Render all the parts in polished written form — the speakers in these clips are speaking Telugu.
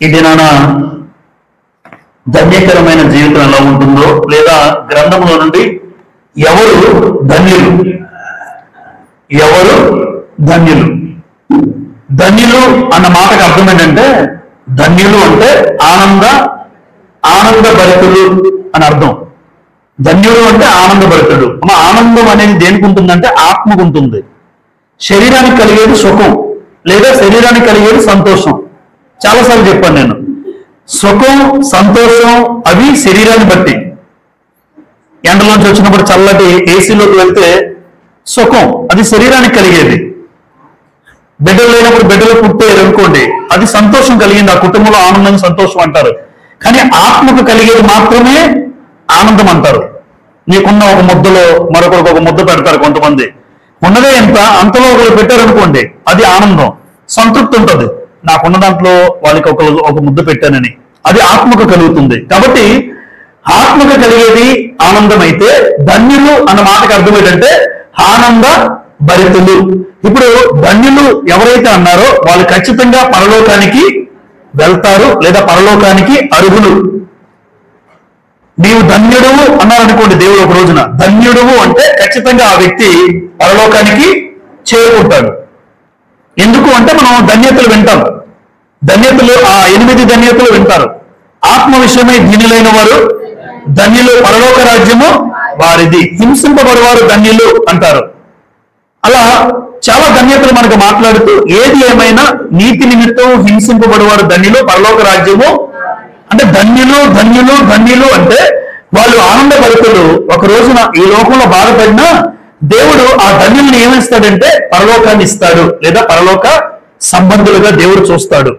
ఈ దినాన ధన్యకరమైన జీవితం ఎలా ఉంటుందో, లేదా గ్రంథంలో నుండి ఎవరు ధన్యులు, ఎవరు ధన్యులు, ధన్యులు అన్న మాటకు అర్థం ఏంటంటే, ధన్యులు అంటే ఆనందభరితులు అని అర్థం. ధన్యుడు అంటే ఆనందభరితుడు. ఆనందం అనేది దేనికి ఉంటుందంటే ఆత్మకు ఉంటుంది. శరీరానికి కలిగేది సుఖం, లేదా శరీరానికి కలిగేది సంతోషం. చాలాసార్లు చెప్పాను నేను, సుఖం సంతోషం అవి శరీరాన్ని బట్టి. ఎండలోంచి వచ్చినప్పుడు చల్లటి ఏసీలోకి వెళ్తే సుఖం, అది శరీరానికి కలిగేది. బిడ్డలు లేనప్పుడు బిడ్డలు పుట్టారు అనుకోండి, అది సంతోషం కలిగింది, ఆ కుటుంబంలో ఆనందం సంతోషం అంటారు. కానీ ఆత్మకు కలిగేది మాత్రమే ఆనందం అంటారు. నీకున్న ఒక ముద్దలో మరొకరికి ఒక ముద్ద పెడతారు కొంతమంది, ఉన్నదే ఎంత అంతలో ఒకరు పెట్టారనుకోండి, అది ఆనందం, సంతృప్తి ఉంటుంది. నాకున్న దాంట్లో వాళ్ళకి ఒక ముద్ద పెట్టానని, అది ఆత్మకు కలుగుతుంది. కాబట్టి ఆత్మకు కలిగేది ఆనందం అయితే, ధన్యులు అన్న మాటకు అర్థం ఏంటంటే ఆనంద భరితులు. ఇప్పుడు ధన్యులు ఎవరైతే అన్నారో వాళ్ళు ఖచ్చితంగా పరలోకానికి వెళ్తారు, లేదా పరలోకానికి అర్హులు. నీవు ధన్యుడువు అన్నారనుకోండి దేవుడు ఒక రోజున, ధన్యుడువు అంటే ఖచ్చితంగా ఆ వ్యక్తి పరలోకానికి చేరుకుంటాడు. ఎందుకు అంటే మనం ధన్యతలు వింటాం, ధన్యతలు ఆ 8 ధన్యతలు వింటారు. ఆత్మ విషయమై దీనులైన వారు ధన్యులు, పరలోక రాజ్యము వారిది, హింసింపబడేవారు ధన్యులు అంటారు. అలా చాలా ధన్యతలు మనకు మాట్లాడుతూ, ఏది ఏమైనా నీతి నిమిత్తం హింసింపబడేవారు ధన్యులు, పరలోక రాజ్యము అంటే ధన్యులు ధన్యులు ధన్యులు అంటే వాళ్ళు ఆనందభరితులు. ఒక రోజున ఈ లోకంలో బాధపడినా దేవుడు ఆ ధన్యుల్ని ఏమిస్తాడంటే పరలోకాన్ని ఇస్తాడు, లేదా పరలోక సంబంధులుగా దేవుడు చూస్తాడు.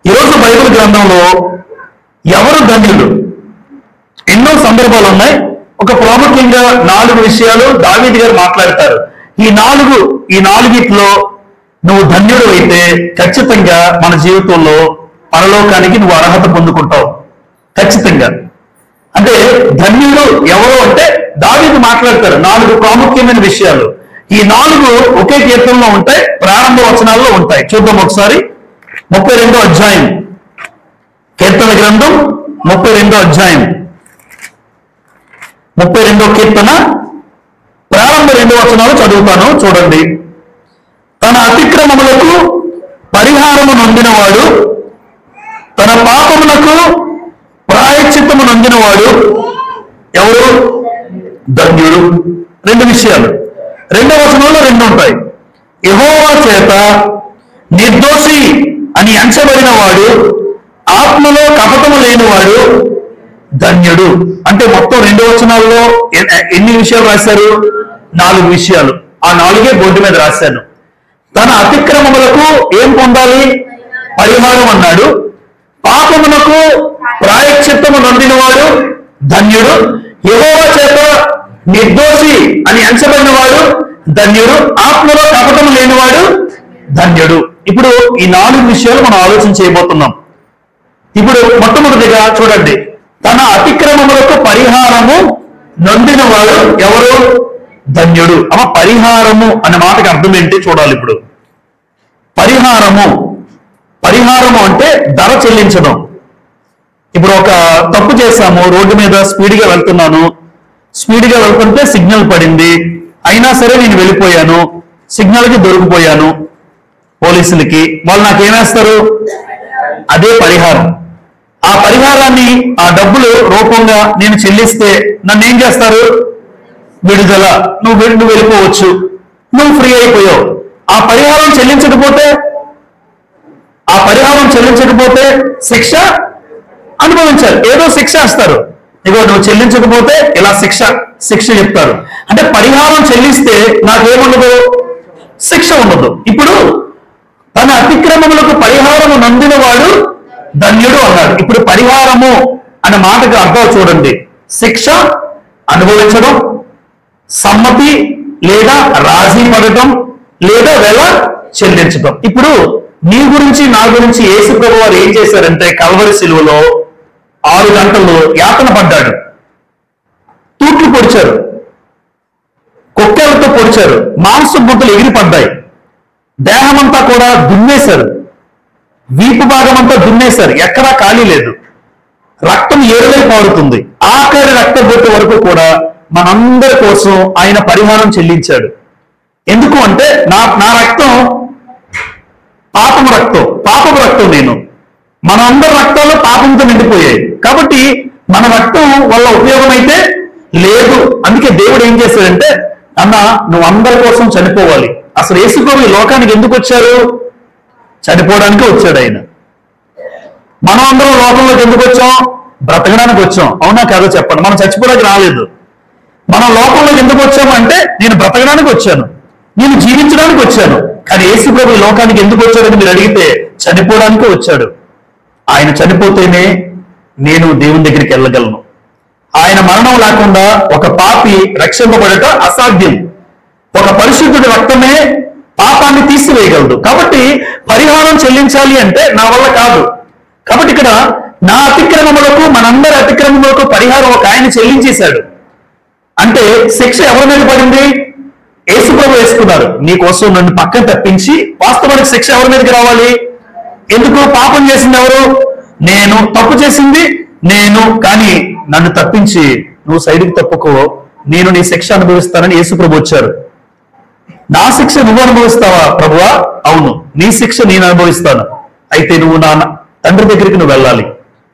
ఈరోజు బైబిల్ గ్రంథంలో ఎవరు ధన్యులు, ఎన్నో సందర్భాలు ఉన్నాయి. ఒక ప్రాముఖ్యంగా 4 విషయాలు దావీదు గారు మాట్లాడతారు. ఈ నాలుగిట్లో నువ్వు ధన్యుడు అయితే ఖచ్చితంగా మన జీవితంలో పరలోకానికి నువ్వు అర్హత పొందుకుంటావు ఖచ్చితంగా. అంటే ధన్యుడు ఎవరు అంటే దావీదు మాట్లాడతారు 4 ప్రాముఖ్యమైన విషయాలు. ఈ 4 ఒకే కీర్తనలో ఉంటాయి, ప్రారంభ వచనాల్లో ఉంటాయి. చూద్దాం ఒకసారి. 32వ అధ్యాయం, కీర్తన గ్రంథం 32వ అధ్యాయం, 32వ కీర్తన ప్రారంభ 2 వచనాలు చదువుతాను, చూడండి. తన అతిక్రమములకు పరిహారము నొందినవాడు, తన పాపములకు ప్రాయశ్చిత్తము నొందినవాడు ఎవరు? ధన్యుడు. 2 విషయాలు 2వ వచనంలో 2 ఉంటాయి. యెహోవా చేత నిర్దోషి అని ఎంచబడిన వాడు, ఆత్మలో కపటము లేనివాడు ధన్యుడు. అంటే మొత్తం 2 వచనాల్లో ఎన్ని విషయాలు రాశారు? 4 విషయాలు. ఆ 4 బోర్డు మీద రాశాను. తన అతిక్రమములకు ఏం పొందాలి? పరిహారం అన్నాడు. పాపమునకు ప్రాయశ్చిత్తము నొందినవాడు ధన్యుడు. యెహోవా చేత నిర్దోషి అని ఎంచబడిన వాడు ధన్యుడు. ఆత్మలో కపటము లేనివాడు ధన్యుడు. ఇప్పుడు ఈ 4 విషయాలు మనం ఆలోచన చేయబోతున్నాం. ఇప్పుడు మొట్టమొదటిగా చూడండి, తన అతిక్రమములకు పరిహారము నొందినవాడు ఎవరు? ధన్యుడు. పరిహారము అనే మాటకి అర్థం ఏంటి చూడాలి. ఇప్పుడు పరిహారము అంటే ధర చెల్లించడం. ఇప్పుడు ఒక తప్పు చేశాము, రోడ్డు మీద స్పీడ్గా వెళ్తున్నాను, స్పీడ్గా వెళ్తుంటే సిగ్నల్ పడింది, అయినా సరే నేను వెళ్ళిపోయాను, సిగ్నల్కి దొరికిపోయాను పోలీసులకి. వాళ్ళు నాకేమేస్తారు? అదే పరిహారం. ఆ పరిహారాన్ని ఆ డబ్బులు రూపంగా నేను చెల్లిస్తే నన్ను ఏం చేస్తారు? విడుదల, నువ్వు వెళ్ళిపోవచ్చు, నువ్వు ఫ్రీ అయిపోయావు. ఆ పరిహారం చెల్లించకపోతే శిక్ష అనుభవించాలి, ఏదో శిక్ష ఇస్తారు. ఇగో నువ్వు చెల్లించకపోతే ఇలా శిక్ష చెప్తారు. అంటే పరిహారం చెల్లిస్తే నాకేముండదు? శిక్ష ఉండదు. ఇప్పుడు తన అతిక్రమములకు పరిహారము నొందిన వాడు ధన్యుడు అన్నాడు. ఇప్పుడు పరిహారము అనే మాటకు అర్థం చూడండి. శిక్ష అనుభవించడం, సమ్మతి లేదా రాజీ పడటం, లేదా వెల చెల్లించడం. ఇప్పుడు నీ గురించి నా గురించి యేసు ప్రభువు వారు ఏం చేశారంటే కల్వరి శిలువలో 6 గంటలు యాతన పడ్డాడు, తూట్లు పొడిచారు, కొక్కేలతో పొడిచారు, మాంసం ముద్దలు ఎగిరిపడ్డాయి, దేహమంతా కూడా దున్నేశారు, వీపు భాగం అంతా దున్నేశారు, ఎక్కడా ఖాళీ లేదు, రక్తం ఏరులై పారుతుంది. ఆఖరి రక్తం బొట్టు వరకు కూడా మనందరి కోసం ఆయన పరిహారం చెల్లించాడు. ఎందుకు అంటే నా రక్తం పాపపు రక్తం నేను, మన అందరి రక్తాలు పాపంతో నిండిపోయాయి. కాబట్టి మన రక్తం వల్ల ఉపయోగం అయితే లేదు. అందుకే దేవుడు ఏం చేశాడంటే, అన్న నువ్వు అందరి కోసం చనిపోవాలి. అసలు యేసుప్రభు ఈ లోకానికి ఎందుకు వచ్చారు? చనిపోవడానికి వచ్చాడు ఆయన. మనం అందరం లోకంలోకి ఎందుకు వచ్చాం? బ్రతకడానికి వచ్చాం. అవునా కాదో చెప్పండి. మనం చచ్చిపోవడానికి రాలేదు. మనం లోకంలోకి ఎందుకు వచ్చాము అంటే, నేను బ్రతకడానికి వచ్చాను, నేను జీవించడానికి వచ్చాను. కానీ యేసుప్రభు ఈ లోకానికి ఎందుకు వచ్చాడని మీరు అడిగితే, చనిపోవడానికి వచ్చాడు. ఆయన చనిపోతేనే నేను దేవుని దగ్గరికి వెళ్ళగలను. ఆయన మరణం లేకుండా ఒక పాపి రక్షింపబడట అసాధ్యం. ఒక పరిశుద్ధుడి రక్తమే పాపాన్ని తీసివేయగలదు. కాబట్టి పరిహారం చెల్లించాలి అంటే నా వల్ల కాదు. కాబట్టి ఇక్కడ నా అతిక్రమములకు, మనందరి అతిక్రమములకు పరిహారం ఒక ఆయన చెల్లించేశాడు. అంటే శిక్ష ఎవరి మీద పడింది? యేసుప్రభు వేసుకున్నారు. నీకోసం నన్ను పక్కన తప్పించి, వాస్తవానికి శిక్ష ఎవరి మీదకి రావాలి? ఎందుకు? పాపం చేసింది ఎవరు? నేను. తప్పు చేసింది నేను. కానీ నన్ను తప్పించి నువ్వు సైడ్కి తప్పుకో, నేను నీ శిక్ష అనుభవిస్తానని యేసుప్రభు వచ్చారు. నా శిక్ష నువ్వు అనుభవిస్తావా ప్రభువా? అవును, నీ శిక్ష నేను అనుభవిస్తాను. అయితే నువ్వు నా తండ్రి దగ్గరికి నువ్వు వెళ్ళాలి,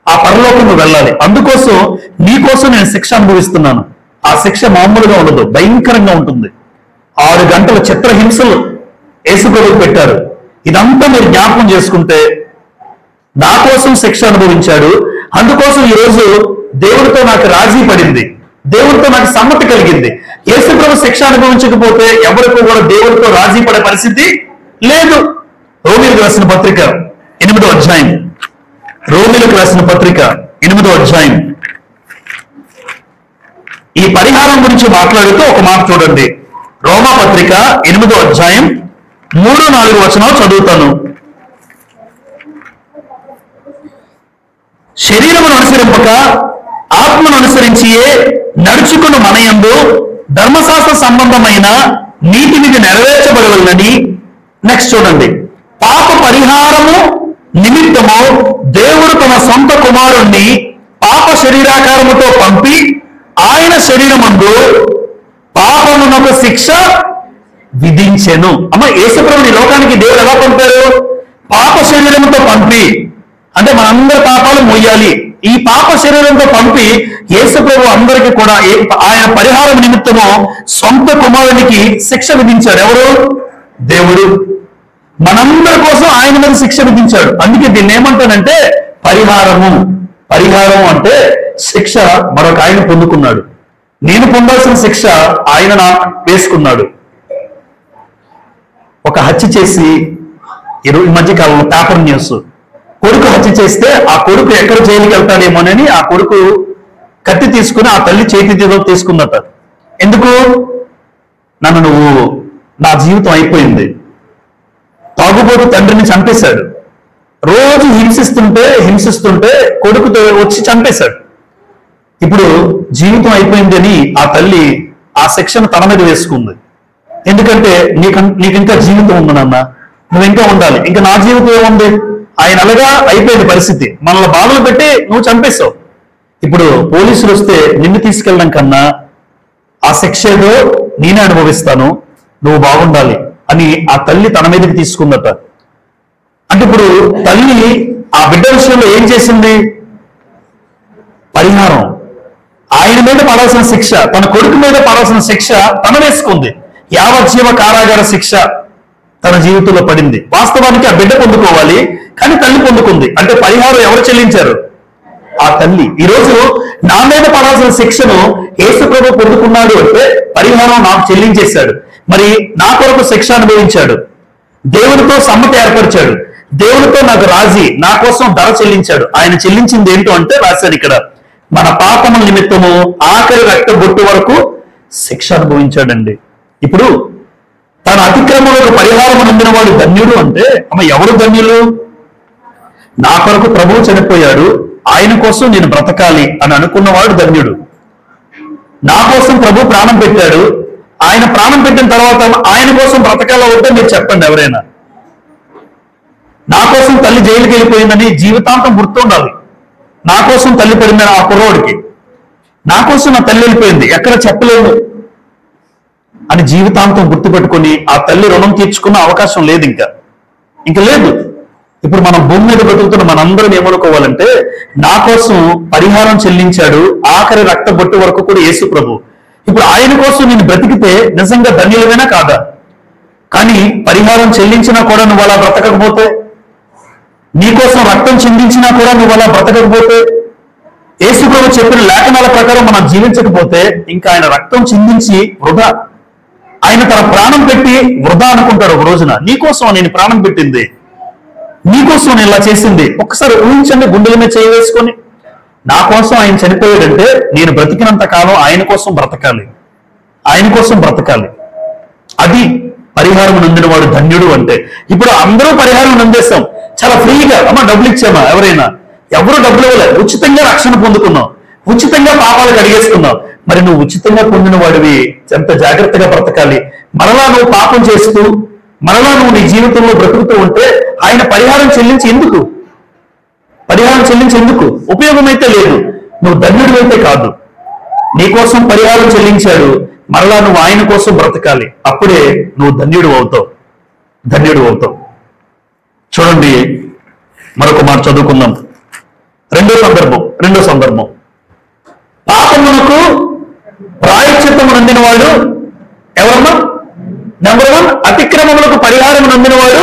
ఆ పరలోకం నువ్వు వెళ్ళాలి. అందుకోసం నీకోసం నేను శిక్ష అనుభవిస్తున్నాను. ఆ శిక్ష మామూలుగా ఉండదు, భయంకరంగా ఉంటుంది. 6 గంటల చిత్రహింసలు యేసుప్రభువు పెట్టారు. ఇదంతా మీరు జ్ఞాపకం చేసుకుంటే, నా కోసం శిక్ష అనుభవించాడు. అందుకోసం ఈరోజు దేవుడితో నాకు రాజీ పడింది, దేవుడితో నాకు సమ్మతి కలిగింది. యేసుప్రభు శిక్ష అనుభవించకపోతే ఎవరికి కూడా దేవుడితో రాజీ పడే పరిస్థితి లేదు. రోమీలకు రాసిన పత్రిక 8వ అధ్యాయం, రోమీలకు రాసిన పత్రిక 8వ అధ్యాయం, ఈ పరిహారం గురించి మాట్లాడుతూ ఒక మాట చూడండి. రోమా పత్రిక 8వ అధ్యాయం 3-4 వచనాలు చదువుతాను. శరీరమును అనుసరింపక ఆత్మను అనుసరించియే నడుచుకున్న మనయందు ధర్మశాస్త్ర సంబంధమైన నీతి విధి నెరవేర్చబడవలనని. నెక్స్ట్ చూడండి. పాప పరిహారము నిమిత్తము దేవుడు తన సొంత కుమారుణ్ణి పాప శరీరాకారముతో పంపి ఆయన శరీరమందు పాపమునకు శిక్ష విధించెను. అమ్మ, యేసుప్రభుని లోకానికి దేవుడు ఎలా పంపారు? పాప శరీరంతో పంపి, అంటే మనందరి పాపాలు మోయాలి. ఈ పాప శరీరంతో పంపి యేసుప్రభు అందరికీ కూడా ఆయన పరిహారం నిమిత్తము సొంత కుమారునికి శిక్ష విధించాడు. ఎవరు? దేవుడు. మనందరి కోసం ఆయన మీద శిక్ష విధించాడు. అందుకే దీన్ని ఏమంటానంటే పరిహారము. పరిహారం అంటే శిక్ష మరొక ఆయన పొందుకున్నాడు. నేను పొందాల్సిన శిక్ష ఆయన నా వేసుకున్నాడు. ఒక హత్య చేసి ఈ మధ్య కాలంలో పేపర్ న్యూస్, కొడుకు హత్య చేస్తే ఆ కొడుకు ఎక్కడ జైలుకి వెళ్తాడేమోనని ఆ కొడుకు కత్తి తీసుకుని ఆ తల్లి చేతితో తీసుకుందట. ఎందుకు? నువ్వు నా జీవితం అయిపోయింది. తాగుబోతు తండ్రిని చంపేశాడు. రోజు హింసిస్తుంటే కొడుకుతో వచ్చి చంపేశాడు. ఇప్పుడు జీవితం అయిపోయింది అని ఆ తల్లి ఆ శిక్షను తన మీద వేసుకుంది. ఎందుకంటే నీకు ఇంకా జీవితం ఉంది నాన్న, నువ్వు ఇంకా ఉండాలి. ఇంకా నా జీవితం ఏముంది? ఆయన అలాగా అయిపోయింది పరిస్థితి. మనల్ని బాధలు పెట్టి నువ్వు చంపేశావు. ఇప్పుడు పోలీసులు వస్తే నిన్ను తీసుకెళ్ళడం కన్నా ఆ శిక్ష ఏదో నేనే అనుభవిస్తాను, నువ్వు బాగుండాలి అని ఆ తల్లి తన మీదకి తీసుకుందట. అంటే ఇప్పుడు తల్లి ఆ బిడ్డ విషయంలో ఏం చేసింది? పరిహారం. ఆయన మీద పడాల్సిన శిక్ష, తన కొడుకు మీద పడాల్సిన శిక్ష తన వేసుకుంది. యావజ్జీవ కారాగార శిక్ష తన జీవితంలో పడింది. వాస్తవానికి ఆ బిడ్డ పొందుకోవాలి, కానీ తల్లి పొందుకుంది. అంటే పరిహారం ఎవరు చెల్లించారు? ఆ తల్లి. ఈరోజు నా మీద పడాల్సిన శిక్షను యేసుప్రభు పొందుకున్నాడు అంటే పరిహారం నాకు చెల్లించేశాడు. మరి నా కొరకు శిక్ష అనుభవించాడు, దేవుడితో సమ్మతి ఏర్పరిచాడు, దేవుడితో నాకు రాజీ, నా కోసం ధర చెల్లించాడు. ఆయన చెల్లించింది ఏంటో అంటే రాశాడు ఇక్కడ, మన పాపముల నిమిత్తము ఆఖరి రక్త బొట్టు వరకు శిక్ష అనుభవించాడండి. ఇప్పుడు తన అతిక్రమములకు పరిహారం పొందిన వాడు ధన్యుడు అంటే, ఎవరు ధన్యులు? నా కొరకు ప్రభువు చనిపోయాడు, ఆయన కోసం నేను బ్రతకాలి అని అనుకున్నవాడు ధన్యుడు. నా కోసం ప్రభు ప్రాణం పెట్టాడు, ఆయన ప్రాణం పెట్టిన తర్వాత ఆయన కోసం బ్రతకాలో వద్దో మీరు చెప్పండి ఎవరైనా. నా కోసం తల్లి జైలుకి వెళ్ళిపోయిందని జీవితాంతం గుర్తుండాలి. నా కోసం తల్లి పడిందని ఆ కుర్రోడికి, నా కోసం నా తల్లి వెళ్ళిపోయింది ఎక్కడ చెప్పలేము అని జీవితాంతం గుర్తుపెట్టుకొని ఆ తల్లి రుణం తీర్చుకున్న అవకాశం లేదు, ఇంకా లేదు. ఇప్పుడు మనం భూమి మీద బ్రతుకుతున్న మనందరం ఏమనుకోవాలంటే, నా కోసం పరిహారం చెల్లించాడు ఆఖరి రక్త బొట్టు వరకు కూడా యేసు ప్రభు. ఇప్పుడు ఆయన కోసం నేను బ్రతికితే నిజంగా ధన్యులమైనా కాదా? కానీ పరిహారం చెల్లించినా కూడా నువ్వు అలా బ్రతకకపోతే, నీకోసం రక్తం చిందించినా కూడా నువ్వు అలా బ్రతకకపోతే, యేసు ప్రభు చెప్పిన లేఖనాల ప్రకారం మనం జీవించకపోతే, ఇంకా ఆయన రక్తం చిందించి వృధా. ఆయన తన ప్రాణం పెట్టి వృధా అనుకుంటాడు ఒక రోజున. నీకోసం నేను ప్రాణం పెట్టింది, నీకోసం నేను ఇలా చేసింది. ఒక్కసారి ఊహించండి, గుండెల మీద చేయి వేసుకొని. నా కోసం ఆయన చనిపోయాడంటే నేను బ్రతికినంత కాలం ఆయన కోసం బ్రతకాలి, ఆయన కోసం బ్రతకాలి. అది పరిహారం నందిన వాడు ధన్యుడు అంటే. ఇప్పుడు అందరూ పరిహారం నందేస్తాం చాలా ఫ్రీగా. అమ్మ డబ్బులు ఇచ్చామా? ఎవరైనా? ఎవరు డబ్బులు ఇవ్వలేదు. ఉచితంగా రక్షణ పొందుకున్నావు, ఉచితంగా పాపాలు కడిగేసుకున్నావు. మరి నువ్వు ఉచితంగా పొందిన వాడివి ఎంత జాగ్రత్తగా బ్రతకాలి. మరలా నువ్వు పాపం చేస్తూ మరలా నువ్వు నీ జీవితంలో బ్రతుకుతూ ఉంటే ఆయన పరిహారం చెల్లించి ఎందుకు? పరిహారం చెల్లించి ఎందుకు? ఉపయోగం అయితే లేదు. నువ్వు ధన్యుడు అయితే కాదు. నీకోసం పరిహారం చెల్లించాడు, మరలా నువ్వు ఆయన కోసం బ్రతకాలి. అప్పుడే నువ్వు ధన్యుడు అవుతావు, ధన్యుడు అవుతావు. చూడండి, మరొక మాట చదువుకుందాం. రెండో సందర్భం పాపమునకు ప్రాయశ్చిత్తము నందినవాడు ఎవరన్నా? నెంబర్ 1, అతిక్రమములకు పరిహారం నందినవాడు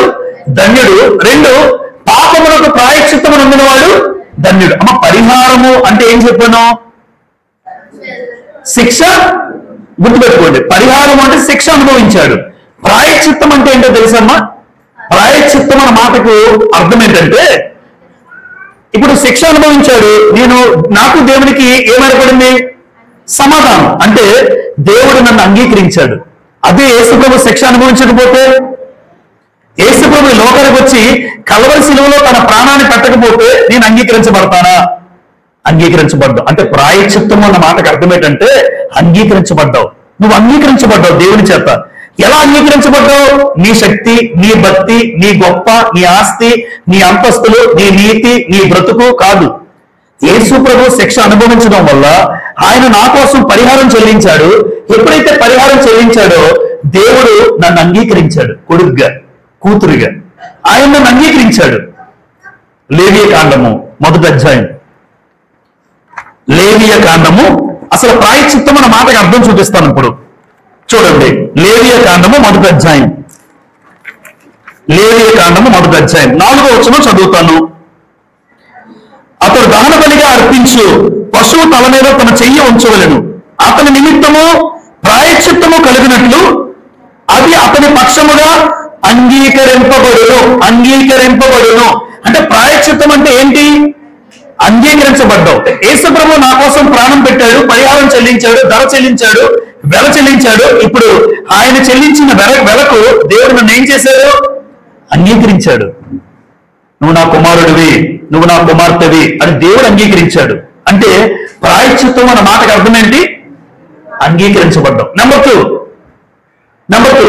ధన్యుడు. 2, పాపములకు ప్రాయశ్చిత్తము నందినవాడు ధన్యుడు. అమ్మ పరిహారము అంటే ఏం చెప్పాను? శిక్ష. గుర్తుపెట్టుకోండి, పరిహారం అంటే శిక్ష అనుభవించాడు. ప్రాయశ్చిత్తం అంటే ఏంటో తెలుసమ్మా? ప్రాయశ్చిత్తం అన్న మాటకు అర్థం ఏంటంటే, ఇప్పుడు శిక్ష అనుభవించాడు, నాకు దేవునికి ఏమేర్పడింది? సమాధానం. అంటే దేవుడు నన్ను అంగీకరించాడు. అదే యేసుప్రభు శిక్ష అనుభవించకపోతే, యేసుప్రభు లోకానికి వచ్చి కల్వరి శిలువలో తన ప్రాణాన్ని పెట్టకపోతే నేను అంగీకరించబడతానా? అంగీకరించబడ్డావు. అంటే ప్రాయశ్చిత్తం అన్న మాటకు అర్థం ఏంటంటే అంగీకరించబడ్డావు. నువ్వు అంగీకరించబడ్డావు దేవుని చేత. ఎలా అంగీకరించబడ్డావు? నీ శక్తి, నీ భక్తి, నీ గొప్ప, నీ ఆస్తి, నీ అంతస్తులు, నీ నీతి, నీ బ్రతుకు కాదు. యేసు ప్రభు శిక్ష అనుభవించడం వల్ల ఆయన నా కోసం పరిహారం చెల్లించాడు. ఎప్పుడైతే పరిహారం చెల్లించాడో దేవుడు నన్ను అంగీకరించాడు. కొడుకుగా, కూతురుగా ఆయన నన్ను అంగీకరించాడు. లేవియ కాండము 1వ అధ్యాయం. లేవియ కాండము అసలు ప్రాయశ్చిత్తం అన్న మాటకు అర్థం చూపిస్తాను ఇప్పుడు. చూడండి, లేవియ కాండము 1వ అధ్యాయం. లేవియ కాండము 1వ అధ్యాయం 4వ వచనం చదువుతాను. అతడు దహన బలిగా అర్పించు పశువు తల మీద తన చెయ్యి ఉంచవలెను. అతని నిమిత్తము ప్రాయశ్చిత్తము కలిగినట్లు అది అతని పక్షముగా అంగీకరింపబడును. అంటే ప్రాయశ్చిత్తం అంటే ఏంటి? అంగీకరించబడ్డావు. యేసు ప్రభు నా కోసం ప్రాణం పెట్టాడు, పరిహారం చెల్లించాడు, ధర చెల్లించాడు, వెల చెల్లించాడు. ఇప్పుడు ఆయన చెల్లించిన వెలకు దేవుడు నన్ను ఏం చేశాడు? అంగీకరించాడు. నువ్వు నా కుమారుడివి, నువ్వు నా కుమార్తెవి అని దేవుడు అంగీకరించాడు. అంటే ప్రాయశ్చిత్తం అన్న మాటకు అర్థం ఏంటి? అంగీకరించబడ్డాం. నెంబర్ 2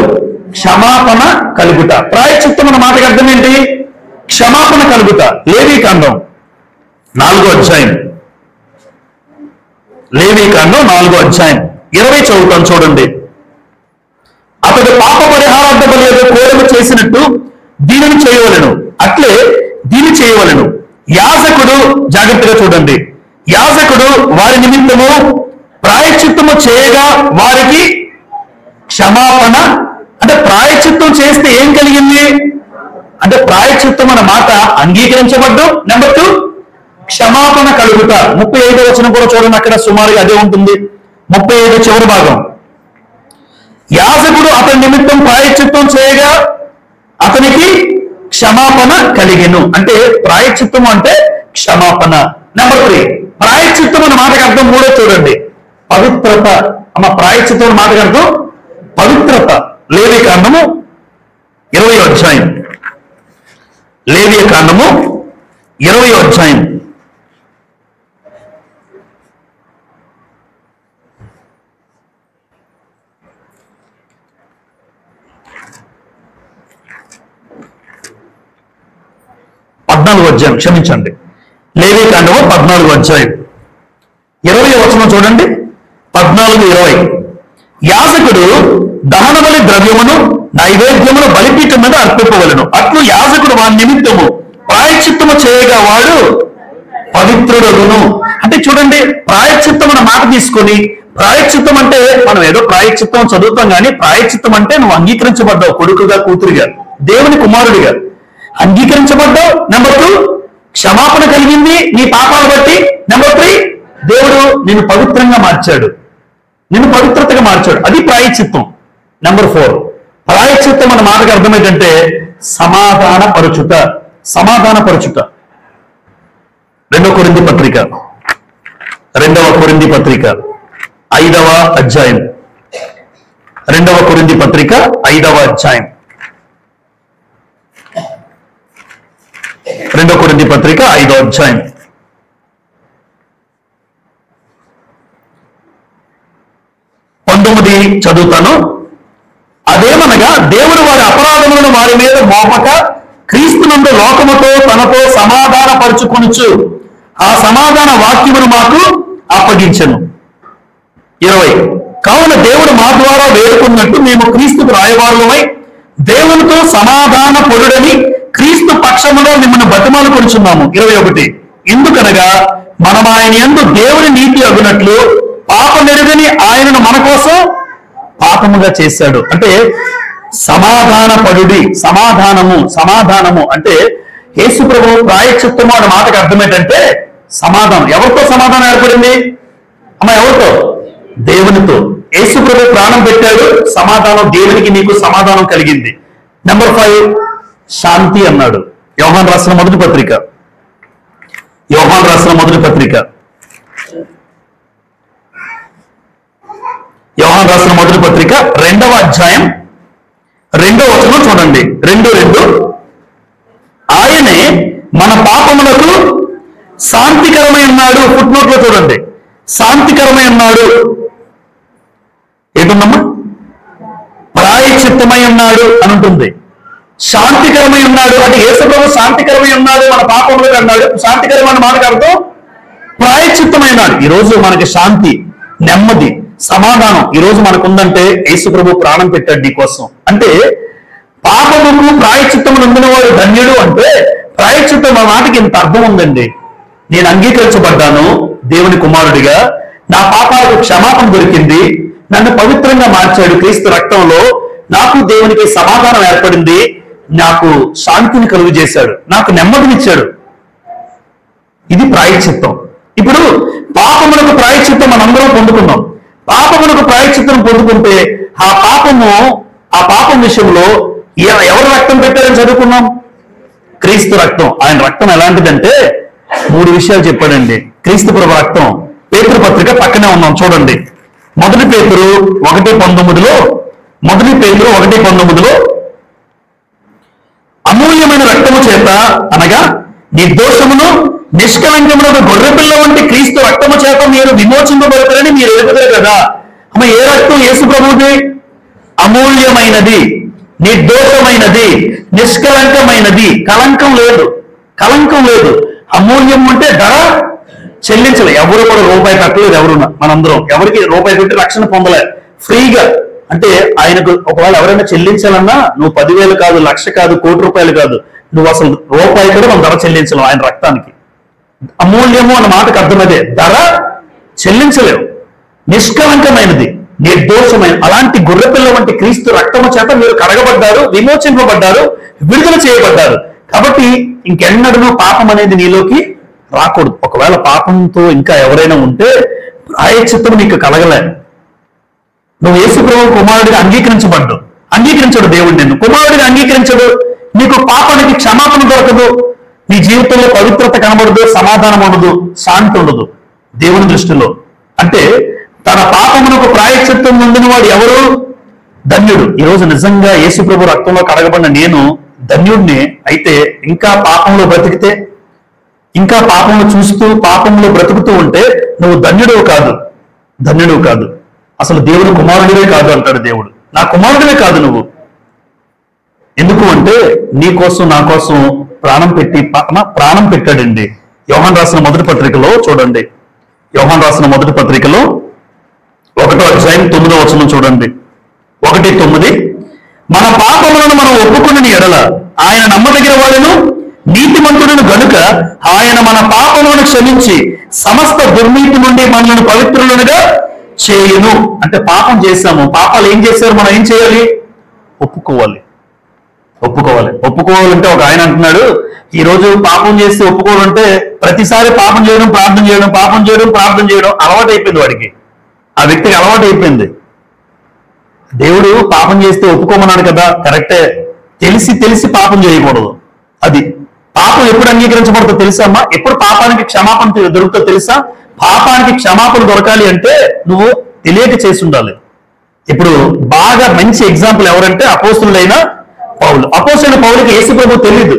క్షమాపణ కలుగుట. ప్రాయశ్చిత్తం అన్న మాటకు అర్థం ఏంటి? క్షమాపణ కలుగుట. లేవీ కాండం 4వ అధ్యాయం. లేవీ కాండం 4వ అధ్యాయం 20 చదువుతాను చూడండి. అతడు పాప పరిహారార్థ బలి కోరిక చేసినట్టు దీనిని చేయవలెను, అట్లే దీని చేయవలెను. యాజకుడు, జాగ్రత్తగా చూడండి, యాజకుడు వారి నిమిత్తము ప్రాయశ్చిత్తము చేయగా వారికి క్షమాపణ. అంటే ప్రాయశ్చిత్తం చేస్తే ఏం కలిగింది? అంటే ప్రాయశ్చిత్తం అన్న మాట అంగీకరించబడ్డం. నెంబర్ 2 క్షమాపణ కలుగుట. 35వ వచనం కూడా చూడండి, అక్కడ సుమారుగా అదే ఉంటుంది. 35 చివరి భాగం. యాజకుడు అతని నిమిత్తం ప్రాయశ్చిత్తం చేయగా అతనికి క్షమాపణ కలిగెను. అంటే ప్రాయశ్చిత్తం అంటే క్షమాపణ. నెంబర్ 3 ప్రాయశ్చిత్తం అన్న మాటకు అర్థం 3 చూడండి, పవిత్రత. అమ్మ ప్రాయశ్చిత్తం అన్న మాటకు అర్థం పవిత్రత. లేవి కాండము 20వ అధ్యాయం. లేవి కాండము 20వ అధ్యాయం. అధ్యాయం, క్షమించండి, లేవి కాండము 14వ అధ్యాయం 20వ వచనం చూడండి. 14:20. యాజకుడు దహన బలి ద్రవ్యమును నైవేద్యమును బలిపీఠం మీద అర్పింపవలెను. అట్లు యాజకుడు వాని నిమిత్తము ప్రాయశ్చిత్తము చేయగా వాడు పవిత్రుడగును. అంటే చూడండి, ప్రాయశ్చిత్తం అన్న మాట తీసుకొని, ప్రాయశ్చిత్తం అంటే మనం ఏదో ప్రాయశ్చిత్తం చదువుతాం కానీ, ప్రాయశ్చిత్తం అంటే నువ్వు అంగీకరించబడ్డావు, కొడుకుగా, కూతురుగా, దేవుని కుమారుడిగా అంగీకరించబడ్డావు. నెంబర్ 2, క్షమాపణ కలిగింది నీ పాపాలు బట్టి. నెంబర్ 3, దేవుడు నిన్ను పవిత్రంగా మార్చాడు, నిన్ను పవిత్రతగా మార్చాడు. అది ప్రాయశ్చిత్తం. నెంబర్ 4, ప్రాయశ్చిత్తం అన్న మాటకు అర్థం ఏంటంటే సమాధానపరచుట. సమాధానపరచుట. 2వ కొరింథీ పత్రిక 5వ అధ్యాయం 2వ కొరింథీ పత్రిక 5వ అధ్యాయం 2వ కొరింథీ పత్రిక 5వ అధ్యాయం 19 చదువుతాను. అదేమనగా దేవుడు వారి అపరాధములను వారి మీద మోపక క్రీస్తునందు లోకముతో తనతో సమాధానపరుచుకొనుచు ఆ సమాధాన వాక్యమును మాకు అప్పగించెను. 20. కావున దేవుడు మా ద్వారా వేడుకున్నట్టు మేము క్రీస్తుకు రాయబారులమై దేవునితో సమాధాన పొరుడని క్రీస్తు పక్షములో మిమ్మల్ని బతిమాలుకొనుచున్నాము. 21. ఎందుకనగా మనం ఆయన యందు దేవుని నీతి అగునట్లు పాపమెరుగని ఆయనను మన కోసం పాపముగా చేశాడు. అంటే సమాధానపరుడి. సమాధానము అంటే యేసు ప్రభువు ప్రాయశ్చిత్తము అనే మాటకు అర్థం ఏంటంటే సమాధానం. ఎవరితో సమాధానం ఏర్పడింది అమ్మ? ఎవరితో? దేవునితో. యేసు ప్రభువు ప్రాణం పెట్టాడు, సమాధానం, దేవునికి నీకు సమాధానం కలిగింది. నెంబర్ 5, శాంతి అన్నాడు. యోహాను రాసిన మొదటి పత్రిక 2వ అధ్యాయం 2వ వచనం చూడండి. 2:2. ఆయనే మన పాపములకు శాంతికరమై ఉన్నాడు. ఫుట్ నోట్లో చూడండి, శాంతికరమై ఉన్నాడు. ఏంటమ్మా? ప్రాయశ్చిత్తమై ఉన్నాడు అని ఉంటుంది. శాంతికరమై ఉన్నాడు అంటే యేసుప్రభు శాంతికరమై ఉన్నాడు, మన పాపములకు అన్నాడు. శాంతికరమైన మాటకు అర్థం ప్రాయశ్చిత్తమైనాడు. ఈరోజు మనకి శాంతి, నెమ్మది, సమాధానం ఈరోజు మనకు ఉందంటే యేసుప్రభు ప్రాణం పెట్టాడు నీ కోసం. అంటే పాపముకు ప్రాయశ్చిత్తము నొందిన వాడు ధన్యుడు అంటే ప్రాయశ్చిత్తం ఆ మాటకి ఇంత అర్థం ఉందండి. నేను అంగీకరించబడ్డాను దేవుని కుమారుడిగా, నా పాపాలకు క్షమాపణ దొరికింది, నన్ను పవిత్రంగా మార్చాడు క్రీస్తు రక్తంలో, నాకు దేవునికి సమాధానం ఏర్పడింది, నాకు శాంతిని కలుగు చేశాడు, నాకు నెమ్మదినిచ్చాడు. ఇది ప్రాయశ్చిత్తం. ఇప్పుడు పాపములకు ప్రాయశ్చిత్తం మనందరం పొందుకున్నాం. పాపములకు ప్రాయశ్చిత్తం పొందుకుంటే ఆ పాపం విషయంలో ఎవరు రక్తం పెట్టారని చదువుకున్నాం? క్రీస్తు రక్తం. ఆయన రక్తం ఎలాంటిదంటే 3 విషయాలు చెప్పాడండి. క్రీస్తు ప్రభు రక్తం. పేతురు పత్రిక పక్కనే ఉన్నాం చూడండి. 1 పేతురు 1:19 అమూల్యమైన రక్తము చేత అనగా నిర్దోషమును నిష్కలంకమును గొర్రెపిల్ల వంటి క్రీస్తు రక్తము చేత మీరు విమోచింపబడతారని మీరు ఎరుగుతారు కదా. అమ్మ, ఏ రక్తం? యేసు ప్రభువుది అమూల్యమైనది, నిర్దోషమైనది, నిష్కలంకమైనది. కలంకం లేదు. అమూల్యం అంటే ధర చెల్లించలేదు. ఎవరు కూడా రూపాయి కట్టలేదు. ఎవరున్నా మనందరం ఎవరికి రూపాయి పెట్టి రక్షణ పొందలేదు. ఫ్రీగా. అంటే ఆయనకు ఒకవేళ ఎవరైనా చెల్లించాలన్నా నువ్వు 10,000 కాదు, 1,00,000 కాదు, 1,00,00,000 కాదు, నువ్వు అసలు రూపాయి కూడా మనం ధర చెల్లించలేవు ఆయన రక్తానికి. అమూల్యము అన్న మాటకు అర్థమదే, ధర చెల్లించలేవు. నిష్కలంకమైనది, నిర్దోషమైన అలాంటి గొర్రెపిల్ల వంటి క్రీస్తు రక్తము చేత మీరు కడగబడ్డారు, విమోచింపబడ్డారు, విడుదల చేయబడ్డారు. కాబట్టి ఇంకెన్నడూ పాపం అనేది నీలోకి రాకూడదు. ఒకవేళ పాపంతో ఇంకా ఎవరైనా ఉంటే ప్రాయశ్చిత్తం నీకు కలగలే. నువ్వు యేసు ప్రభువు కుమారుడిగా అంగీకరించడు దేవుడు నిన్ను. కుమారుడిగా అంగీకరించడు, నీకు పాపానికి క్షమాపణ దొరకదు, నీ జీవితంలో పవిత్రత కనబడదు, సమాధానం ఉండదు, శాంతి ఉండదు దేవుని దృష్టిలో. అంటే తన పాపమునకు ప్రాయశ్చిత్తం పొందిన వాడు ఎవరు? ధన్యుడు. ఈరోజు నిజంగా యేసు ప్రభు రక్తంలో కడగబడిన నేను ధన్యుడిని. అయితే ఇంకా పాపంలో బ్రతికితే, ఇంకా పాపంలో చూస్తూ పాపంలో బ్రతుకుతూ ఉంటే నువ్వు ధన్యుడు కాదు, అసలు దేవుని కుమారుడివే కాదు అంటాడు దేవుడు. నా కుమారుడివే కాదు నువ్వు. ఎందుకు అంటే నీ కోసం, నా కోసం ప్రాణం పెట్టాడండి. యోహాను రాసిన మొదటి పత్రికలో చూడండి, యోహాను రాసిన మొదటి పత్రికలో 1వ అధ్యాయం 9వ వచనం చూడండి, 1:9. మన పాపములను మనం ఒప్పుకుని ఎడల ఆయన నమ్మదగిన వాళ్ళను నీతిమంతుడును గనుక ఆయన మన పాపములను క్షమించి సమస్త దుర్నీతి నుండి మనల్ని పవిత్రులుగా చేయును. అంటే పాపం చేశాము, పాపాలు ఏం చేశారు, మనం ఏం చేయాలి, ఒప్పుకోవాలి. ఒప్పుకోవాలంటే ఒక ఆయన అంటున్నాడు, ఈ రోజు పాపం చేస్తే ఒప్పుకోవాలంటే ప్రతిసారి పాపం చేయడం ప్రార్థన చేయడం, పాపం చేయడం ప్రార్థన చేయడం అలవాటు అయిపోయింది వాడికి, ఆ వ్యక్తికి అలవాటు అయిపోయింది. దేవుడు పాపం చేస్తే ఒప్పుకోమన్నాడు కదా, కరెక్టే. తెలిసి పాపం చేయకూడదు. అది పాపం ఎప్పుడు అంగీకరించబడుతుందో తెలుసా అమ్మా? ఎప్పుడు పాపానికి క్షమాపణ దొరుకుతుందో తెలుసా? పాపానికి క్షమాపణ దొరకాలి అంటే నువ్వు తెలియక చేసి ఉండాలి. ఇప్పుడు బాగా మంచి ఎగ్జాంపుల్ ఎవరంటే అపోస్తులైన పౌలు. అపోస్తులైన పౌలుకి యేసు ప్రభు తెలియదు.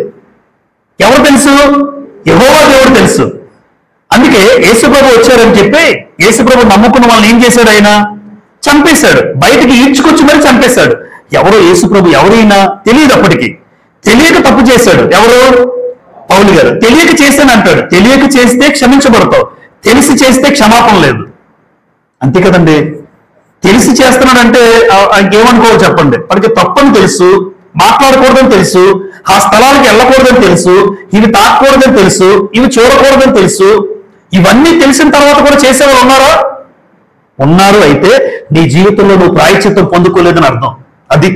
ఎవరు తెలుసు? యెహోవా దేవుడు తెలుసు. అందుకే యేసు ప్రభు వచ్చారని చెప్పి యేసు ప్రభు నమ్ముకున్న వాళ్ళని ఏం చేశాడు, ఆయన చంపేశాడు, బయటికి ఈడ్చుకొచ్చి మరి చంపేశాడు. ఎవరో యేసు ప్రభు ఎవరైనా తెలియదు, అప్పటికి తెలియక తప్పు చేశాడు. ఎవరు? పౌలు గారు. తెలియక చేశాను అంటాడు. తెలియక చేస్తే క్షమించబడతావు, తెలిసి చేస్తే క్షమాపణ లేదు. అంతే కదండి. తెలిసి చేస్తున్నాడంటే ఇంకేమనుకోవాలి చెప్పండి. వాడికి తప్పని తెలుసు, మాట్లాడకూడదని తెలుసు, ఆ స్థలానికి వెళ్ళకూడదని తెలుసు, ఇవి తాకూడదని తెలుసు, ఇవి చూడకూడదని తెలుసు. ఇవన్నీ తెలిసిన తర్వాత కూడా చేసేవాళ్ళు ఉన్నారా? ఉన్నారు. అయితే నీ జీవితంలో నువ్వు ప్రాయశ్చిత్తం పొందుకోలేదని అర్థం. అది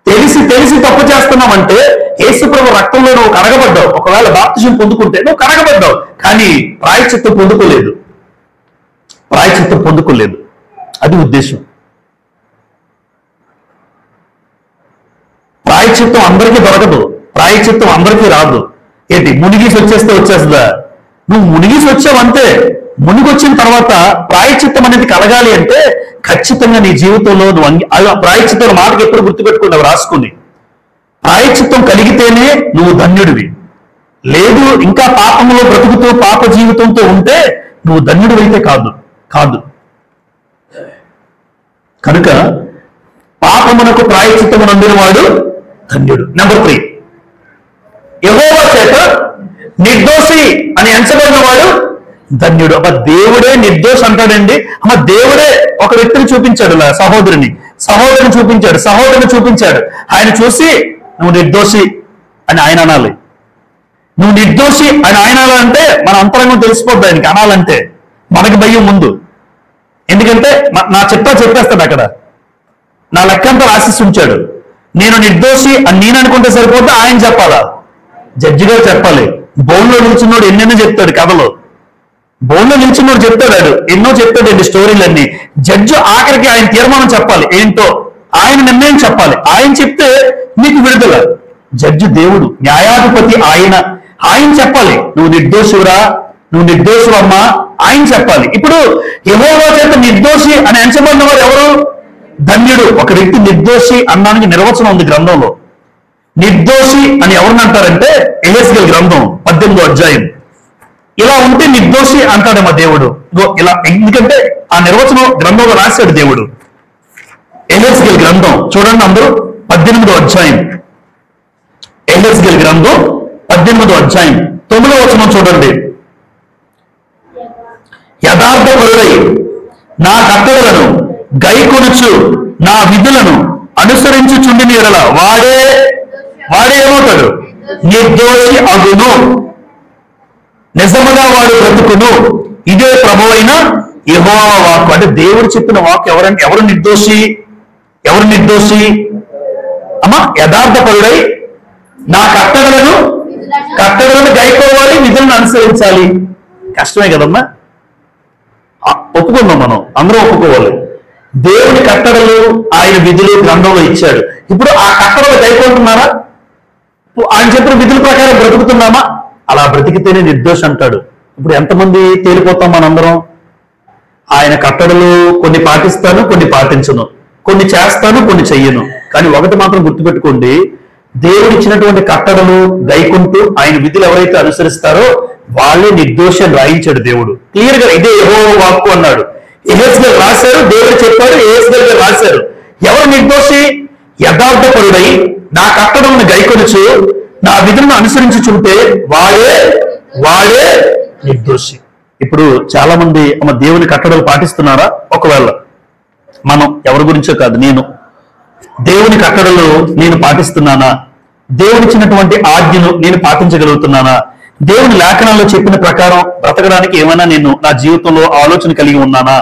తెలిసి తప్పు చేస్తున్నావంటే యేసుప్రభు రక్తంలో నువ్వు కడగబడ్డావు. ఒకవేళ బాప్తిజం పొందుకుంటే నువ్వు కడగబడ్డావు, కానీ ప్రాయశ్చిత్తం పొందుకోలేదు. అది ఉద్దేశం. ప్రాయశ్చిత్తం అందరికీ దొరకదు, ప్రాయశ్చిత్తం అందరికీ రాదు. ఏంటి మునిగేసి వచ్చేస్తే వచ్చేస్తుందా? నువ్వు మునిగేసి వచ్చావంతే. మునిగొచ్చిన తర్వాత ప్రాయశ్చిత్తం అనేది కలగాలి అంటే ఖచ్చితంగా నీ జీవితంలో నువ్వు ప్రాయశ్చిత్తం మాటకి ఎప్పుడు గుర్తుపెట్టుకున్నావు, రాసుకుని. ప్రాయశ్చిత్తం కలిగితేనే నువ్వు ధన్యుడివి. లేదు ఇంకా పాపంలో బ్రతుకుతూ పాప జీవితంతో ఉంటే నువ్వు ధన్యుడివైతే కాదు. కనుక పాపమునకు ప్రాయశ్చిత్తము నందిన వాడు ధన్యుడు. నెంబర్ 3, యెహోవా చేత నిర్దోషి అని ఎంచబడిన వాడు ధన్యుడు. అమ్మ దేవుడే నిర్దోషి అంటాడండి. అమ్మ దేవుడే ఒక వ్యక్తిని చూపించాడు, సహోదరుని చూపించాడు. ఆయన చూసి నువ్వు నిర్దోషి అని ఆయన అనాలి. నువ్వు నిర్దోషి అని ఆయన అనాలంటే మన అంతరంగం తెలిసిపోద్ది. ఆయనకి అనాలంటే మనకి భయం ముందు. ఎందుకంటే నా చెప్పేస్తాడు అక్కడ, నా లెక్కంతా రాసిస్తూ ఉంచాడు. నేను నిర్దోషి అని నేను అనుకుంటే సరిపోతే ఆయన చెప్పాలా? జడ్జి గారు చెప్పాలి. బోన్లో నిల్చున్నాడు ఎన్నెన్నో చెప్తాడు కథలో. బోన్లో నిల్చున్నాడు చెప్తాడు, ఎన్నో చెప్తాడండి స్టోరీలన్నీ. జడ్జి ఆఖరికి ఆయన తీర్మానం చెప్పాలి, ఏంటో ఆయన నిర్ణయం చెప్పాలి. ఆయన చెప్తే నీకు విడుదల. జడ్జి దేవుడు, న్యాయాధిపతి ఆయన చెప్పాలి, నువ్వు నిర్దోషురా, నువ్వు నిర్దోషువమ్మా, ఆయన చెప్పాలి. ఇప్పుడు యెహోవా చేత నిర్దోషి అని ఎంచబడిన వారు ఎవరు? ధన్యుడు. ఒక వ్యక్తి నిర్దోషి అన్నానికి నిర్వచనం ఉంది గ్రంథంలో. నిర్దోషి అని ఎవరిని అంటారంటే యెహెజ్కేలు గ్రంథం 18వ అధ్యాయం. ఇలా ఉంటే నిర్దోషి అంటాడేమో దేవుడు. ఇలా ఎందుకంటే ఆ నిర్వచనం గ్రంథంలో రాశాడు దేవుడు. యెహెజ్కేలు గ్రంథం చూడండి అందరూ, 18వ అధ్యాయం. యెహెజ్కేలు గ్రంథం 18వ అధ్యాయం 9వ వచనం చూడండి. యథార్థపరుడై నా కట్టడలను గైకొనుచు నా విధులను అనుసరించుచుండిన యెడల వాడే ఏమవుతాడు? నిర్దోషి అగును, నిజముగా వాడు బ్రతుకును. ఇదే ప్రభువైన యెహోవా వాక్కు. అంటే దేవుడు చెప్పిన వాక్కు. ఎవరు నిర్దోషి? అమ్మా, యథార్థపరుడై నా కట్టడలను గైకోవాలి, విధులను అనుసరించాలి. కష్టమే కదమ్మా, ఒప్పుకుందాం, మనం అందరం ఒప్పుకోవాలి. దేవుడి కట్టడలు ఆయన విధులు గ్రంథంలో ఇచ్చాడు. ఇప్పుడు ఆ కట్టడలు గైకుంటున్నారా? ఆయన చెప్పిన విధుల ప్రకారం బ్రతుకుతున్నామా? అలా బ్రతికితేనే నిర్దోషి అంటాడు. ఇప్పుడు ఎంతమంది తేలిపోతాం మనందరం? ఆయన కట్టడలు కొన్ని పాటిస్తాను, కొన్ని పాటించను, కొన్ని చేస్తాను, కొన్ని చెయ్యను. కానీ ఒకటి మాత్రం గుర్తుపెట్టుకోండి, దేవుడు ఇచ్చినటువంటి కట్టడలు గైకుంటూ ఆయన విధులు ఎవరైతే అనుసరిస్తారో వాళ్ళే నిర్దోషి అని రాయించాడు దేవుడు. క్లియర్ గా ఇదే యెహోవా వాక్కు అన్నాడు. యెహెజ్కేలు రాశారు, దేవుడు చెప్పాడు, యెహెజ్కేలు గారు రాశారు. ఎవరు నిర్దోషి? యథార్థపరుడై నా కట్టడలను గైకొనుచు నా విధులను అనుసరించి చూస్తే వాడే వాడే నిర్దోషి. ఇప్పుడు చాలా మంది దేవుని కట్టడలు పాటిస్తున్నారా? ఒకవేళ మనం ఎవరి గురించో కాదు, నేను దేవుని కట్టడలు నేను పాటిస్తున్నానా? దేవుడిచ్చినటువంటి ఆజ్ఞను నేను పాటించగలుగుతున్నానా? దేవుని లేఖనాల్లో చెప్పిన ప్రకారం బ్రతకడానికి ఏమైనా నేను నా జీవితంలో ఆలోచన కలిగి ఉన్నానా?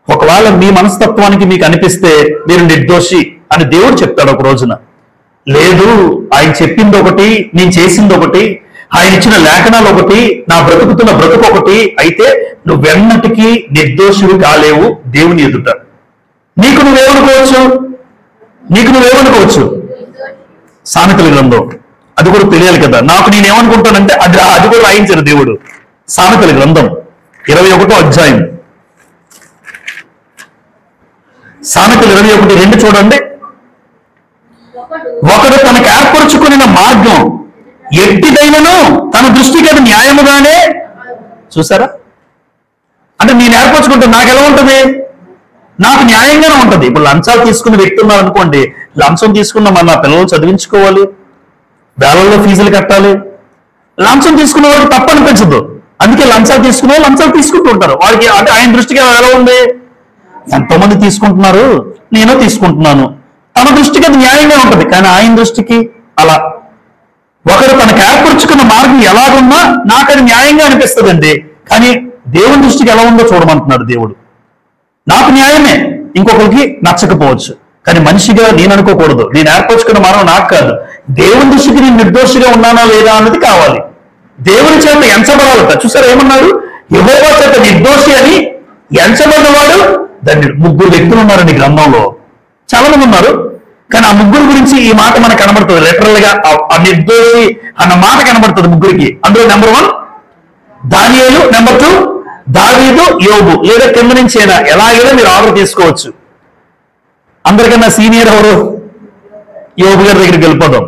ఒకవేళ మీ మనస్తత్వానికి మీకు అనిపిస్తే మీరు నిర్దోషి అని దేవుడు చెప్తాడు ఒక రోజున. లేదు, ఆయన చెప్పింది ఒకటి, నేను చేసింది ఒకటి, ఆయన ఇచ్చిన లేఖనాలు ఒకటి, నా బ్రతుకుతున్న బ్రతుకు ఒకటి అయితే నువ్వెన్నటికీ నిర్దోషివి కాలేవు దేవుని ఎదుట. నీకు నువ్వేమనుకోవచ్చు సామెతల గ్రంథం అది కూడా తెలియాలి కదా. నాకు నేనేమనుకుంటానంటే అది కూడా రాయించారు దేవుడు. సామెతల గ్రంథం 21వ అధ్యాయం, సామెతలు 21:2 చూడండి. ఒకడు తనకు ఏర్పరచుకున్న మార్గం ఎట్టిదైనను తన దృష్టికి అది న్యాయముగానే. చూసారా? అంటే నేను ఏర్పరచుకుంటే నాకు ఎలా ఉంటుంది? నాకు న్యాయంగానే ఉంటుంది. ఇప్పుడు లంచాలు తీసుకున్న వ్యక్తి ఉన్నారు అనుకోండి, లంచం తీసుకున్న మన పిల్లలు చదివించుకోవాలి, వేలల్లో ఫీజులు కట్టాలి. లంచం తీసుకున్న వాడికి తప్పు అనిపించదు. అందుకే లంచాలు తీసుకునే లంచాలు తీసుకుంటూ ఉంటారు. వాడికి అంటే ఆయన దృష్టికి ఎలా ఉంది? ఎంతోమంది తీసుకుంటున్నారు, నేను తీసుకుంటున్నాను. తన దృష్టికి అది న్యాయంగా ఉంటుంది, కానీ ఆయన దృష్టికి అలా. ఒకరు తనకు ఏర్పరచుకున్న మార్గం ఎలాగున్నా నాకు అది న్యాయంగా అనిపిస్తుందండి, కానీ దేవుని దృష్టికి ఎలా ఉందో చూడమంటున్నాడు దేవుడు. నాకు న్యాయమే, ఇంకొకరికి నచ్చకపోవచ్చు, కానీ మనిషిగా నేను అనుకోకూడదు. నేను ఏర్పరచుకున్న మార్గం నాకు కాదు, దేవుని దృష్టికి నేను నిర్దోషిగా ఉన్నానా లేదా అన్నది కావాలి. దేవుని చేత ఎంచబడాలట. చూసారా ఏమన్నాడు? యెహోవా చేత నిర్దోషి అని ఎంచబడినవాడు ధన్యుడు. 3 వ్యక్తులు ఉన్నారండి గ్రంథంలో, చాలా మంది ఉన్నారు, కానీ ఆ 3 గురించి ఈ మాట మనకు కనబడుతుంది. లిటరల్ గా ఆ నిర్దోషి అన్న మాట కనబడుతుంది 3కి. అందులో నెంబర్ 1 దానియేలు, నెంబర్ 2 దావీదు, యోబు. లేదా కింద నుంచి అయినా ఎలాగైనా మీరు ఆర్డర్ తీసుకోవచ్చు. అందరికన్నా సీనియర్ ఎవరు? యోబు గారి దగ్గరికి వెళ్ళిపోదాం.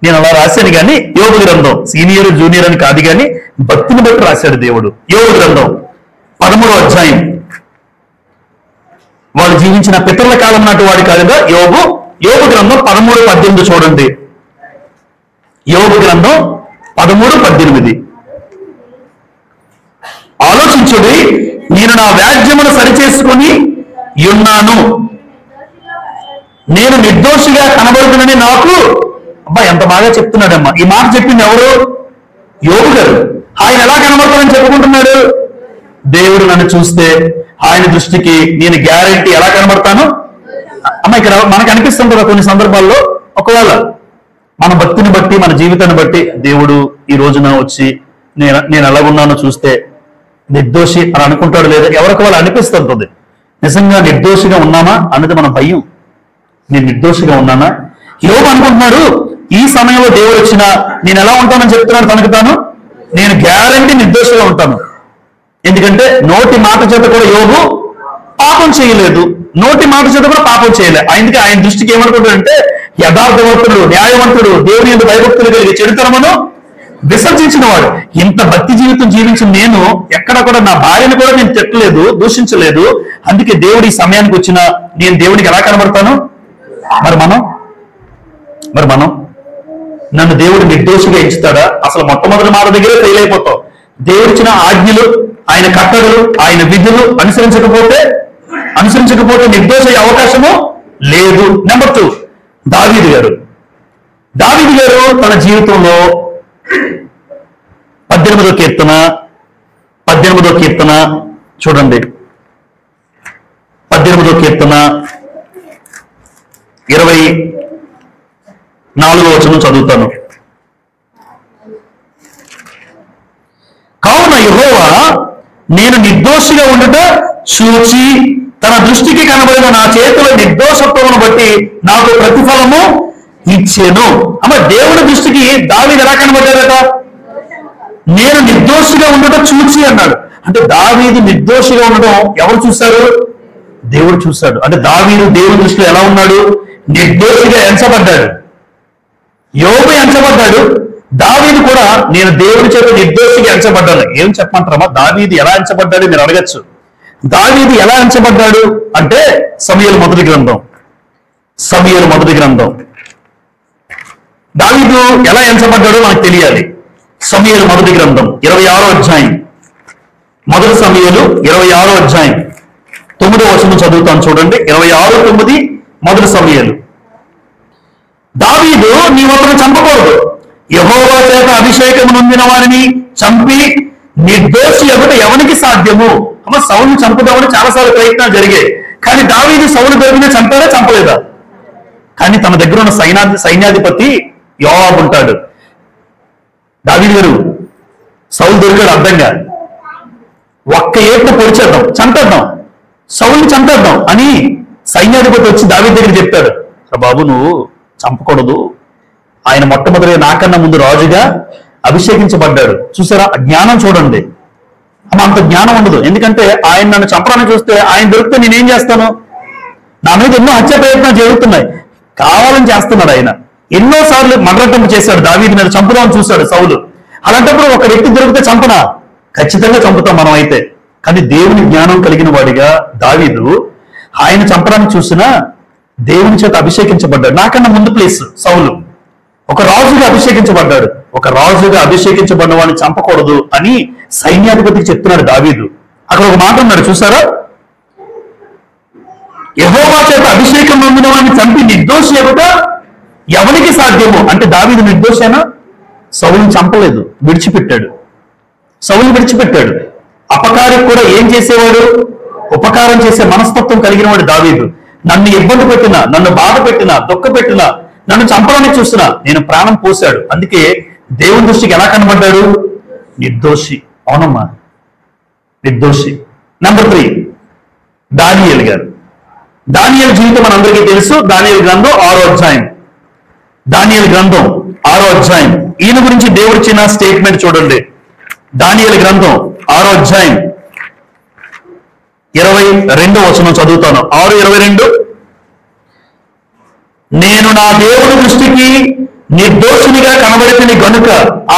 నేను అలా రాశాను, కానీ యోబు గ్రంథం సీనియర్ జూనియర్ అని కాదు, కానీ భక్తిని బట్టి రాశాడు దేవుడు. యోబు గ్రంథం 13వ అధ్యాయం. వాళ్ళు జీవించిన పితరుల కాలం నాటి వాడి కాదుగా యోబు. యోబు గ్రంథం 13:18 చూడండి. యోబు గ్రంథం 13:18. ఆలోచించుడి, నేను నా వ్యాజ్యమును సరిచేసుకుని ఉన్నాను, నేను నిర్దోషిగా కనబడుతున్నని నాకు. అబ్బా, ఎంత బాగా చెప్తున్నాడమ్మా. ఈ మాట చెప్పింది ఎవరు? యోబు గారు. ఆయన ఎలా కనబడతానని చెప్పుకుంటున్నాడు? దేవుడు నన్ను చూస్తే ఆయన దృష్టికి నేను గ్యారెంటీ ఎలా కనబడతాను? అమ్మ, ఇక్కడ మనకు అనిపిస్తుంది కదా కొన్ని సందర్భాల్లో, ఒకవేళ మన భక్తిని బట్టి మన జీవితాన్ని బట్టి దేవుడు ఈ రోజున వచ్చి నేను ఎలాగున్నానో చూస్తే నిర్దోషి అని అనుకుంటాడు, లేదా ఎవరికి వాళ్ళు అనిపిస్తుంటుంది. నిజంగా నిర్దోషిగా ఉన్నామా అన్నది మన భయం. నేను నిర్దోషిగా ఉన్నానా? యోబు అనుకుంటున్నాడు, ఈ సమయంలో దేవుడు వచ్చినా నేను ఎలా ఉంటానని చెప్తున్నాడు తనకు తాను. నేను గ్యారెంటీ నిర్దోషిగా ఉంటాను, ఎందుకంటే నోటి మాట చేత కూడా యోబు పాపం చేయలేదు, నోటి మాట చేత కూడా పాపం చేయలేదు. అందుకే ఆయన దృష్టికి ఏమనుకుంటాడంటే యథార్థవంతుడు, న్యాయవంతుడు, దేవుని యందు భయభక్తులు కలిగి చెడుతనమును విసర్జించిన వాడు. ఇంత భక్తి జీవితం జీవించిన నేను ఎక్కడ కూడా నా భార్యను కూడా నేను తిట్టలేదు, దూషించలేదు. అందుకే దేవుడు ఈ సమయానికి వచ్చిన నేను దేవుడికి ఎలా కనబడతాను? మరి మనం నన్ను దేవుడు నిర్దోషిగా ఎంచుతాడా? అసలు మొట్టమొదటి మాట దగ్గరే ఫెయిల్ అయిపోతాం. దేవుడిచ్చిన ఆజ్ఞలు, ఆయన కట్టడలు, ఆయన విధులు అనుసరించకపోతే నిర్దోష అవకాశము లేదు. నెంబర్ 2 దావీదు గారు తన జీవితంలో 18వ కీర్తన చూడండి. 18వ కీర్తన 24వ వచనం చదువుతాను. కావున యెహోవా నేను నిర్దోషిగా ఉండుట చూచి తన దృష్టికి కనబడిన నా చేతుల నిర్దోషత్వమును బట్టి నాకు ప్రతిఫలము ఇచ్చెను. అమ్మ, దేవుని దృష్టికి దావీదు ఎలా కనబడ్డాడట? నేను నిర్దోషిగా ఉండుట చూచి అన్నాడు. అంటే దావీదు నిర్దోషిగా ఉండడం ఎవరు చూశారు? దేవుడు చూశాడు. అంటే దావీదు దేవుని దృష్టిలో ఎలా ఉన్నాడు? నిర్దోషిగా ఎంచబడ్డాడు. యోబు ఎంచబడ్డాడు, దావీదు కూడా నేను దేవుని చేత నిర్దోషిగా ఎంచబడ్డాను. ఏం చెప్పమంటారమ్మా? దావీదు ఎలా ఎంచబడ్డాడు మీరు అడగచ్చు. దావీదు ఎలా ఎంచబడ్డాడు అంటే సమూయేలు మొదటి గ్రంథం దావీదు ఎలా ఎంచబడ్డాడో మనకు తెలియాలి. సమూయేలు మొదటి గ్రంథం 26వ అధ్యాయం, మొదటి సమూయేలు 26వ అధ్యాయం 9వ వచనం చదువుతాను చూడండి. 26:9 మొదటి సమూయేలు. దావీదు నీవు అతను చంపకూడదు, యెహోవా చేత అభిషేకం నొందిన వారిని చంపి నిర్దోషి ఎదుట ఎవరికి సాధ్యము? అమ్మ, సౌలుని చంపుదామని చాలాసార్లు ప్రయత్నాలు జరిగాయి, కానీ దావీదు సౌలు దొరికినా చంపాడా చంపలేదా? కానీ తన దగ్గర ఉన్న సైన్యాధిపతి యోవాబు ఉంటాడు. దావీదు గారు సౌలు దొరికాడు అర్థంగా, ఒక్క ఏపున పొడిచేద్దాం, చంపేద్దాం, సౌలుని చంపేద్దాం అని సైన్యాధిపతి వచ్చి దావీదు దగ్గర చెప్తాడు. బాబు నువ్వు చంపకూడదు, ఆయన మొట్టమొదటి నాకన్నా ముందు రాజుగా అభిషేకించబడ్డాడు. చూసారా జ్ఞానం చూడండి. అంత జ్ఞానం ఉండదు, ఎందుకంటే ఆయన నన్ను చంపడానికి చూస్తే ఆయన దొరికితే నేనేం చేస్తాను? నా మీద ఎన్నో హత్య ప్రయత్నాలు జరుగుతున్నాయి, కావాలని చేస్తున్నాడు ఆయన. ఎన్నోసార్లు మర్రటం చేశాడు, దావీదు మీద చంపుదామని చూశాడు సౌలు. అలాంటప్పుడు ఒక వ్యక్తి దొరికితే చంపనా? ఖచ్చితంగా చంపుతాం మనం అయితే. కానీ దేవుని జ్ఞానం కలిగిన వాడిగా దావీదు ఆయన చంపడానికి చూసినా దేవుని చేత అభిషేకించబడ్డాడు. నాకన్నా ముందు ప్లేస్ సౌలు ఒక రాజుగా అభిషేకించబడ్డాడు. ఒక రాజుగా అభిషేకించబడిన వాడిని చంపకూడదు అని సైన్యాధిపతికి చెప్తున్నాడు దావీదు. అక్కడ ఒక మాట ఉన్నాడు చూసారా, యెహోవా చేత అభిషేకం నొందిన వాడిని చంపి నిర్దోషి ఎదుట ఎవరికి సాధ్యము? అంటే దావీదు నిర్దోషేనా? సౌలుని చంపలేదు, విడిచిపెట్టాడు. సౌలుని విడిచిపెట్టాడు. అపకారికి కూడా ఏం చేసేవాడు? ఉపకారం చేసే మనస్తత్వం కలిగిన వాడు దావీదు. నన్ను ఇబ్బంది పెట్టినా, నన్ను బాధ పెట్టినా, దుఃఖ పెట్టినా, నన్ను చంపడానికి చూసినా నేను ప్రాణం పోశాడు. అందుకే దేవుని దృష్టికి ఎలా కనబడ్డాడు? నిర్దోషి. అవునమ్మా, నిర్దోషి. నెంబర్ 3 దానియేలు గారు. దానియేలు జీవితం మనందరికీ తెలుసు. దానియేలు గ్రంథం 6వ అధ్యాయం. దానియేలు గ్రంథం 6వ అధ్యాయం. ఈయన గురించి దేవుడు ఇచ్చిన స్టేట్మెంట్ చూడండి. దానియేలు గ్రంథం 6వ అధ్యాయం 22వ వచనం చదువుతాను. 6:22. నేను నా దేవుని దృష్టికి నిర్దోషినిగా కనబడితిని గనుక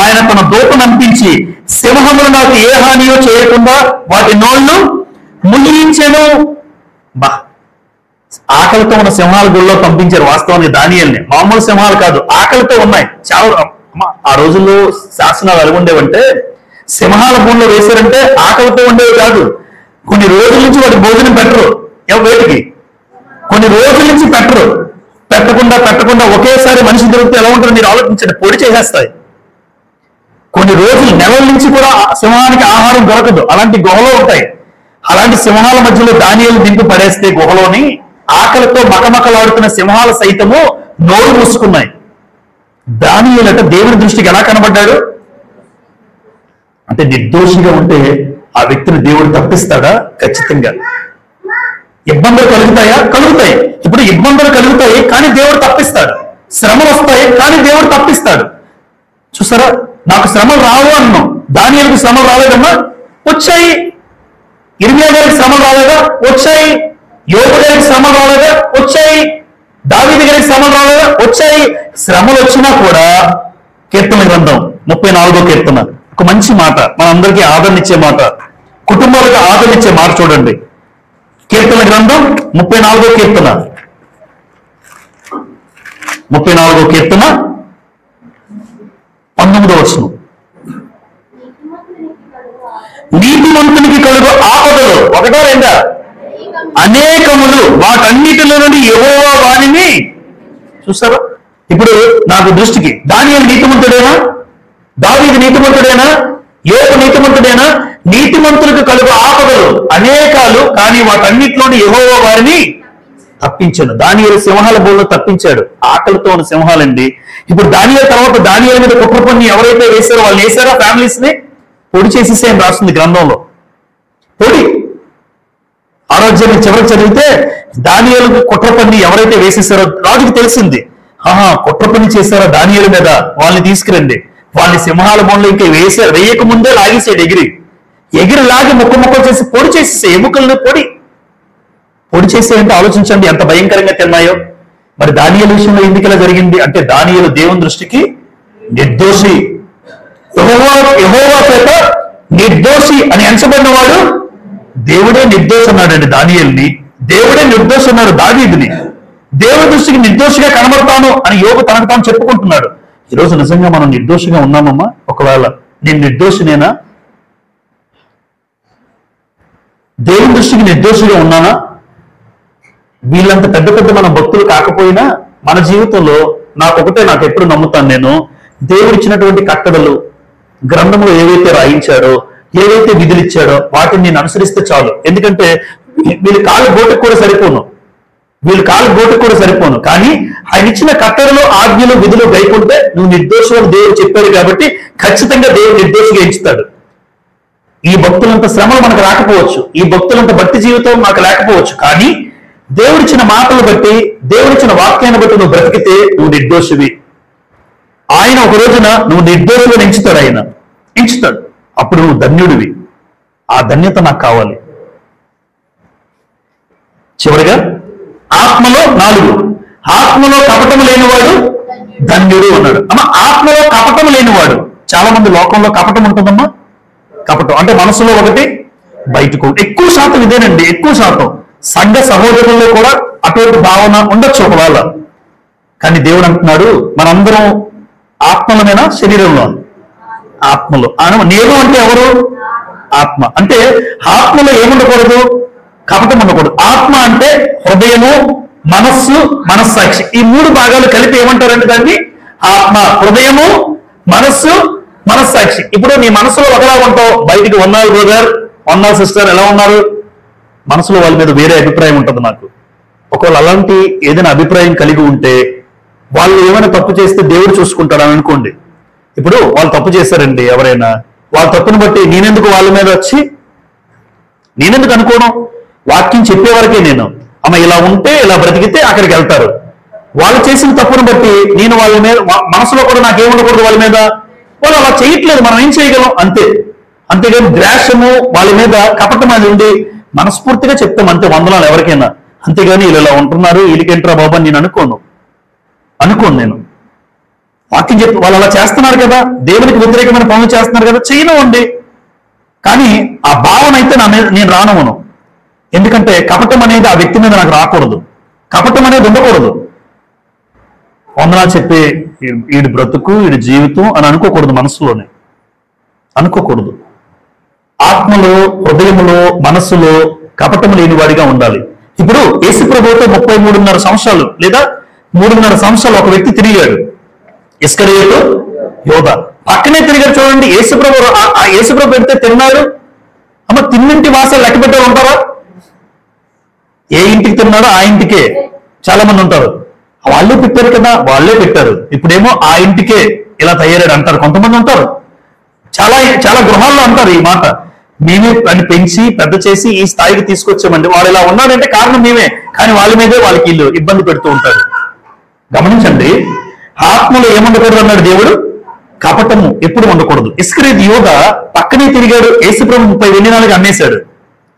ఆయన తన దూత నంపించి సింహములు నాకు ఏ హానియో చేయకుండా వాటి నోళ్లు ముగించెను. బా, ఆకలితో ఉన్న సింహాల గుళ్ళో పంపించారు వాస్తవానికి దానియేలుని. మామూలు సింహాలు కాదు, ఆకలితో ఉన్నాయి. చాలా ఆ రోజుల్లో శాసనాలు ఎలాగుండేవంటే, సింహాల భూమిలో వేశారంటే ఆకలితో ఉండేవి కాదు. కొన్ని రోజుల నుంచి వాటి భోజనం పెట్టరు. వేటికి కొన్ని రోజుల నుంచి పెట్టకుండా ఒకేసారి మనిషి దొరికితే ఎలా ఉంటుందో మీరు ఆలోచించండి. పొడి చేసేస్తాయి. కొన్ని రోజులు, నెలల నుంచి కూడా సింహానికి ఆహారం దొరకదు. అలాంటి గుహలో ఉంటాయి. అలాంటి సింహాల మధ్యలో దానియేలు దింపి పడేస్తే గుహలోని ఆకలితో మకమకలాడుతున్న సింహాలు సైతము నోరు మూసుకున్నాయి. దానియేలు అంటే దేవుని దృష్టికి ఎలా కనబడ్డాడు? అంటే నిర్దోషిగా ఉంటే ఆ వ్యక్తిని దేవుడు తప్పిస్తాడా? ఖచ్చితంగా. ఇబ్బందులు కలుగుతాయా? కలుగుతాయి. ఇప్పుడు ఇబ్బందులు కలుగుతాయి కానీ దేవుడు తప్పిస్తాడు. శ్రమలు వస్తాయి కానీ దేవుడు తప్పిస్తాడు. చూసారా, నాకు శ్రమలు రావు అన్నాం. దానియేలుకు శ్రమలు రాలేదమ్మా, వచ్చాయి. ఇర్మియా గారికి శ్రమలు రాలేదా? వచ్చాయి. యోబు గారికి శ్రమలు రాలేదా? వచ్చాయి. దావీదు గారికి శ్రమలు రాలేదా? వచ్చాయి. శ్రమలు వచ్చినా కూడా కీర్తన గ్రంథం 34వ కీర్తన ఒక మంచి మాట, మనందరికీ ఆదరణిచ్చే మాట, కుటుంబాలకు ఆదరణిచ్చే మాట చూడండి. కీర్తన గ్రంథం 34వ కీర్తన 19వ వచనం. నీతిమంతునికి కలుగు ఆపదలు ఒకటో రెండా? అనేకములు, వాటన్నిటిలో నుండి యెహోవా వానిని. చూస్తారా, ఇప్పుడు నాకు దృష్టికి దానియేలు నీతిమంతుడేనా? దావీదు నీతిమంతుడేనా? యోబు నీతిమంతుడేనా? నీతిమంతులకు కలుగు ఆపదలు అనేకాలు, కానీ వాటన్నిటిలోని యెహోవా వారిని తప్పించాడు. దానియేలు సింహాల బోల్లో తప్పించాడు. ఆకలితో ఉన్న సింహాలండి. ఇప్పుడు దానియేలు తర్వాత దానియేలు మీద కుట్ర పన్ని ఎవరైతే వేశారో వాళ్ళు వేశారో ఫ్యామిలీస్ ని పొడి చేసేసే అని రాస్తుంది గ్రంథంలో. పొడి ఆరోగ్యాన్ని చివరికి చదివితే దానియేలు కుట్ర పన్ని ఎవరైతే వేసేసారో రాజుకు తెలిసింది. కుట్ర పని చేశారో దానియేలు మీద, వాళ్ళని తీసుకురండి. వాళ్ళని సింహాల బోన్లో ఇంకా వేయక ముందే లాగేసాడు. ఎగిరి లాగి ముక్కలు చేసి పొడి చేసేసే, ఎముకల్ని పొడి చేసేయంటే ఆలోచించండి ఎంత భయంకరంగా తిన్నాయో. మరి దానియేలు విషయంలో ఎందుకు ఇలా జరిగింది అంటే, దానియేలు దేవుని దృష్టికి నిర్దోషి. యెహోవా చేత నిర్దోషి అని ఎంచబడిన వాడు దేవుడే నిర్దోషి అన్నాడండి దానియేలుని. దేవుడే నిర్దోషి అన్నాడు దావీదుని. దేవుని దృష్టికి నిర్దోషిగా కనబడతాను అని యోబు తనకు తాను చెప్పుకుంటున్నాడు. ఈరోజు నిజంగా మనం నిర్దోషిగా ఉన్నామమ్మా? ఒకవేళ నేను నిర్దోషినేనా? దేవుని దృష్టికి నిర్దోషిగా ఉన్నానా? వీళ్ళంత పెద్ద పెద్ద మన భక్తులు కాకపోయినా మన జీవితంలో నాకు ఎప్పుడు నమ్ముతాను నేను, దేవుడిచ్చినటువంటి కట్టడలు గ్రంథంలో ఏవైతే రాయించాడో, ఏవైతే విధులు ఇచ్చాడో వాటిని నేను అనుసరిస్తే చాలు. ఎందుకంటే వీళ్ళ కాళ్ళ గోటుకు కూడా సరిపోను, కానీ ఆయన ఇచ్చిన కట్టడలు, ఆజ్ఞలు, విధులు గైకుంటే నువ్వు నిర్దోషులను దేవుడు చెప్పాడు కాబట్టి ఖచ్చితంగా దేవుడు నిర్దోషిగా ఎంచుతాడు. ఈ భక్తులంత శ్రమలు మనకు రాకపోవచ్చు, ఈ భక్తులంత భక్తి జీవితం నాకు లేకపోవచ్చు, కానీ దేవుడిచ్చిన మాటలు బట్టి, దేవుడిచ్చిన వాక్యాన్ని బట్టి నువ్వు బ్రతికితే నువ్వు నిర్దోషివి. ఆయన ఒక రోజున నువ్వు నిర్దోషిగా ఎంచుతాడు. అప్పుడు నువ్వు ధన్యుడివి. ఆ ధన్యత నాకు కావాలి. చివరిగా ఆత్మలో 4, ఆత్మలో కపటము లేనివాడు ధన్యుడు అన్నాడు. అమ్మ, ఆత్మలో కపటము లేనివాడు. చాలా మంది లోకంలో కపటం ఉంటుందమ్మా. కపటం అంటే మనసులో ఒకటి, బయటకు. ఎక్కువ శాతం ఇదేనండి, ఎక్కువ శాతం సంఘ సహోదరుల్లో కూడా అటువంటి భావన ఉండొచ్చు ఒకవేళ. కానీ దేవుడు అంటున్నాడు మనందరం ఆత్మలమేనా, శరీరంలో? ఆత్మలో. నేను అంటే ఎవరు? ఆత్మ. అంటే ఆత్మలో ఏముండకూడదు? కపటం ఉండకూడదు. ఆత్మ అంటే హృదయము, మనస్సు, మనస్సాక్షి. ఈ 3 భాగాలు కలిపి ఏమంటారంటే దాన్ని ఆత్మ. హృదయము, మనస్సు, మనస్సాక్షి. ఇప్పుడు నీ మనసులో ఒకలా ఉంటావు, బయటికి ఉన్నారు బ్రదర్, ఉన్నారు సిస్టర్, ఎలా ఉన్నారు? మనసులో వాళ్ళ మీద వేరే అభిప్రాయం ఉంటుంది నాకు. ఒకవేళ అలాంటి ఏదైనా అభిప్రాయం కలిగి ఉంటే, వాళ్ళు ఏమైనా తప్పు చేస్తే దేవుడు చూసుకుంటాడని అనుకోండి. ఇప్పుడు వాళ్ళు తప్పు చేశారండి, ఎవరైనా వాళ్ళ తప్పును బట్టి నేనెందుకు వాళ్ళ మీద వచ్చి నేనెందుకు అనుకోను? వాక్యం చెప్పే వరకే నేను, అమ్మ ఇలా ఉంటే ఇలా బ్రతికితే అక్కడికి వెళ్తారు. వాళ్ళు చేసిన తప్పును బట్టి నేను వాళ్ళ మీద మనసులో కూడా నాకేముండకూడదు వాళ్ళ మీద. వాళ్ళు అలా చేయట్లేదు, మనం ఏం చేయగలం? అంతేగాని ద్వేషము వాళ్ళ మీద, కపటం అది ఉండి మనస్ఫూర్తిగా చెప్తాం అంతే, వందనాలు ఎవరికైనా. అంతేగాని వీళ్ళు ఇలా ఉంటున్నారు, వీళ్ళకేంట్రా బాబా నేను అనుకోను. నేను వాక్యం చెప్పి వాళ్ళు అలా చేస్తున్నారు కదా, దేవునికి వ్యతిరేకమైన పనులు చేస్తున్నారు కదా, చేయనివ్వండి. కానీ ఆ భావన అయితే నేను రానవను. ఎందుకంటే కపటం అనేది ఆ వ్యక్తి మీద నాకు రాకూడదు, కపటం అనేది ఉండకూడదు. వందనాలు చెప్పి వీడి బ్రతుకు, వీడి జీవితం అని అనుకోకూడదు, మనసులోనే అనుకోకూడదు. ఆత్మలో, హృదయములో, మనస్సులో కపటం లేని వాడిగా ఉండాలి. ఇప్పుడు యేసు ప్రభువుతో 33.5 సంవత్సరాలు లేదా 3.5 సంవత్సరాలు ఒక వ్యక్తి తిరిగాడు, ఇస్కరియోతు యోధా. పక్కనే తిరిగాడు చూడండి. యేసుప్రభు పెడితే తిన్నాడు. అమ్మ, తిన్నింటి వాసాలు లెక్క పెట్టే ఉంటారా? ఏ ఇంటికి తిన్నాడో ఆ ఇంటికే చాలా మంది ఉంటారు. వాళ్ళే పెట్టారు కదా, వాళ్ళే పెట్టారు. ఇప్పుడేమో ఆ ఇంటికే ఇలా తయారాడు అంటారు కొంతమంది ఉంటారు. చాలా చాలా గృహాల్లో అంటారు ఈ మాట. మేమే అని పెంచి పెద్ద చేసి ఈ స్థాయికి తీసుకొచ్చామండి, వాడు ఇలా ఉన్నాడంటే కారణం మేమే, కానీ వాళ్ళ మీదే వాళ్ళకి ఇల్లు ఇబ్బంది పెడుతూ ఉంటారు. గమనించండి, ఆత్మలో ఏముండకూడదు అన్నాడు దేవుడు? కపటము ఎప్పుడు ఉండకూడదు. ఇస్కరియోతు యోధా పక్కనే తిరిగాడు. యేసుప్రభు 30 వెండి నాలుగు అమ్మేశాడు.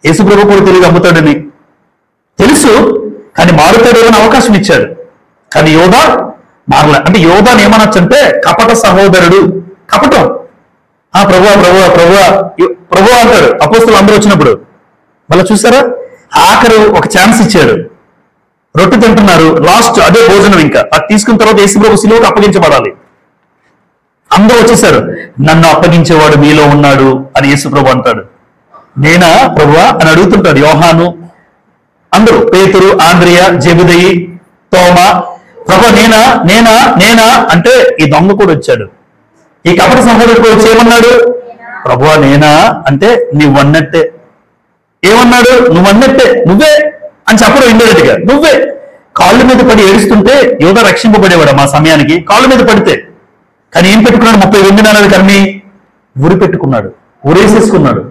యేసుప్రభు కూడా తిరిగి అమ్ముతాడని తెలుసు, కానీ మారుతాడేమని అవకాశం ఇచ్చాడు. కానీ యోధా మారలే. అంటే యోధాని ఏమనొచ్చు అంటే కపట సహోదరుడు. కపటం. ప్రభువా ప్రభువా ప్రభువా ప్రభువా అంటాడు అపోస్తలులు అందరూ వచ్చినప్పుడు. మళ్ళీ చూసారా, ఆఖరు ఒక ఛాన్స్ ఇచ్చాడు. రొట్టె తింటున్నారు, లాస్ట్ అదే భోజనం. ఇంకా అది తీసుకున్న తర్వాత యేసుప్రభు శిలువకు అప్పగించబడాలి. అందరూ వచ్చేసారు. నన్ను అప్పగించేవాడు మీలో ఉన్నాడు అని యేసుప్రభు అంటాడు. నేనా ప్రభువా అని అడుగుతుంటాడు యోహాను, అందరూ, పేతురు, ఆంద్రియా, జెబెదయి, తోమా. ప్రభు నేనా నేనా నేనా అంటే ఈ దొంగ కూడా వచ్చాడు. ఈ కపట సహోదరుడు వచ్చి ఏమన్నాడు? ప్రభువా నేనా అంటే నువ్వన్నట్టే. ఏమన్నాడు? నువ్వన్నట్టే, నువ్వే అని చెప్పడం ఇండైరెక్ట్ గా, నువ్వే. కాళ్ళ మీద పడి ఏడుస్తుంటే యోధా రక్షింపబడేవాడు మా సమయానికి, కాళ్ళ మీద పడితే. కానీ ఏం పెట్టుకున్నాడు? 30 వెండి నాణాలు కమ్మి ఉరి పెట్టుకున్నాడు, ఉరేసేసుకున్నాడు.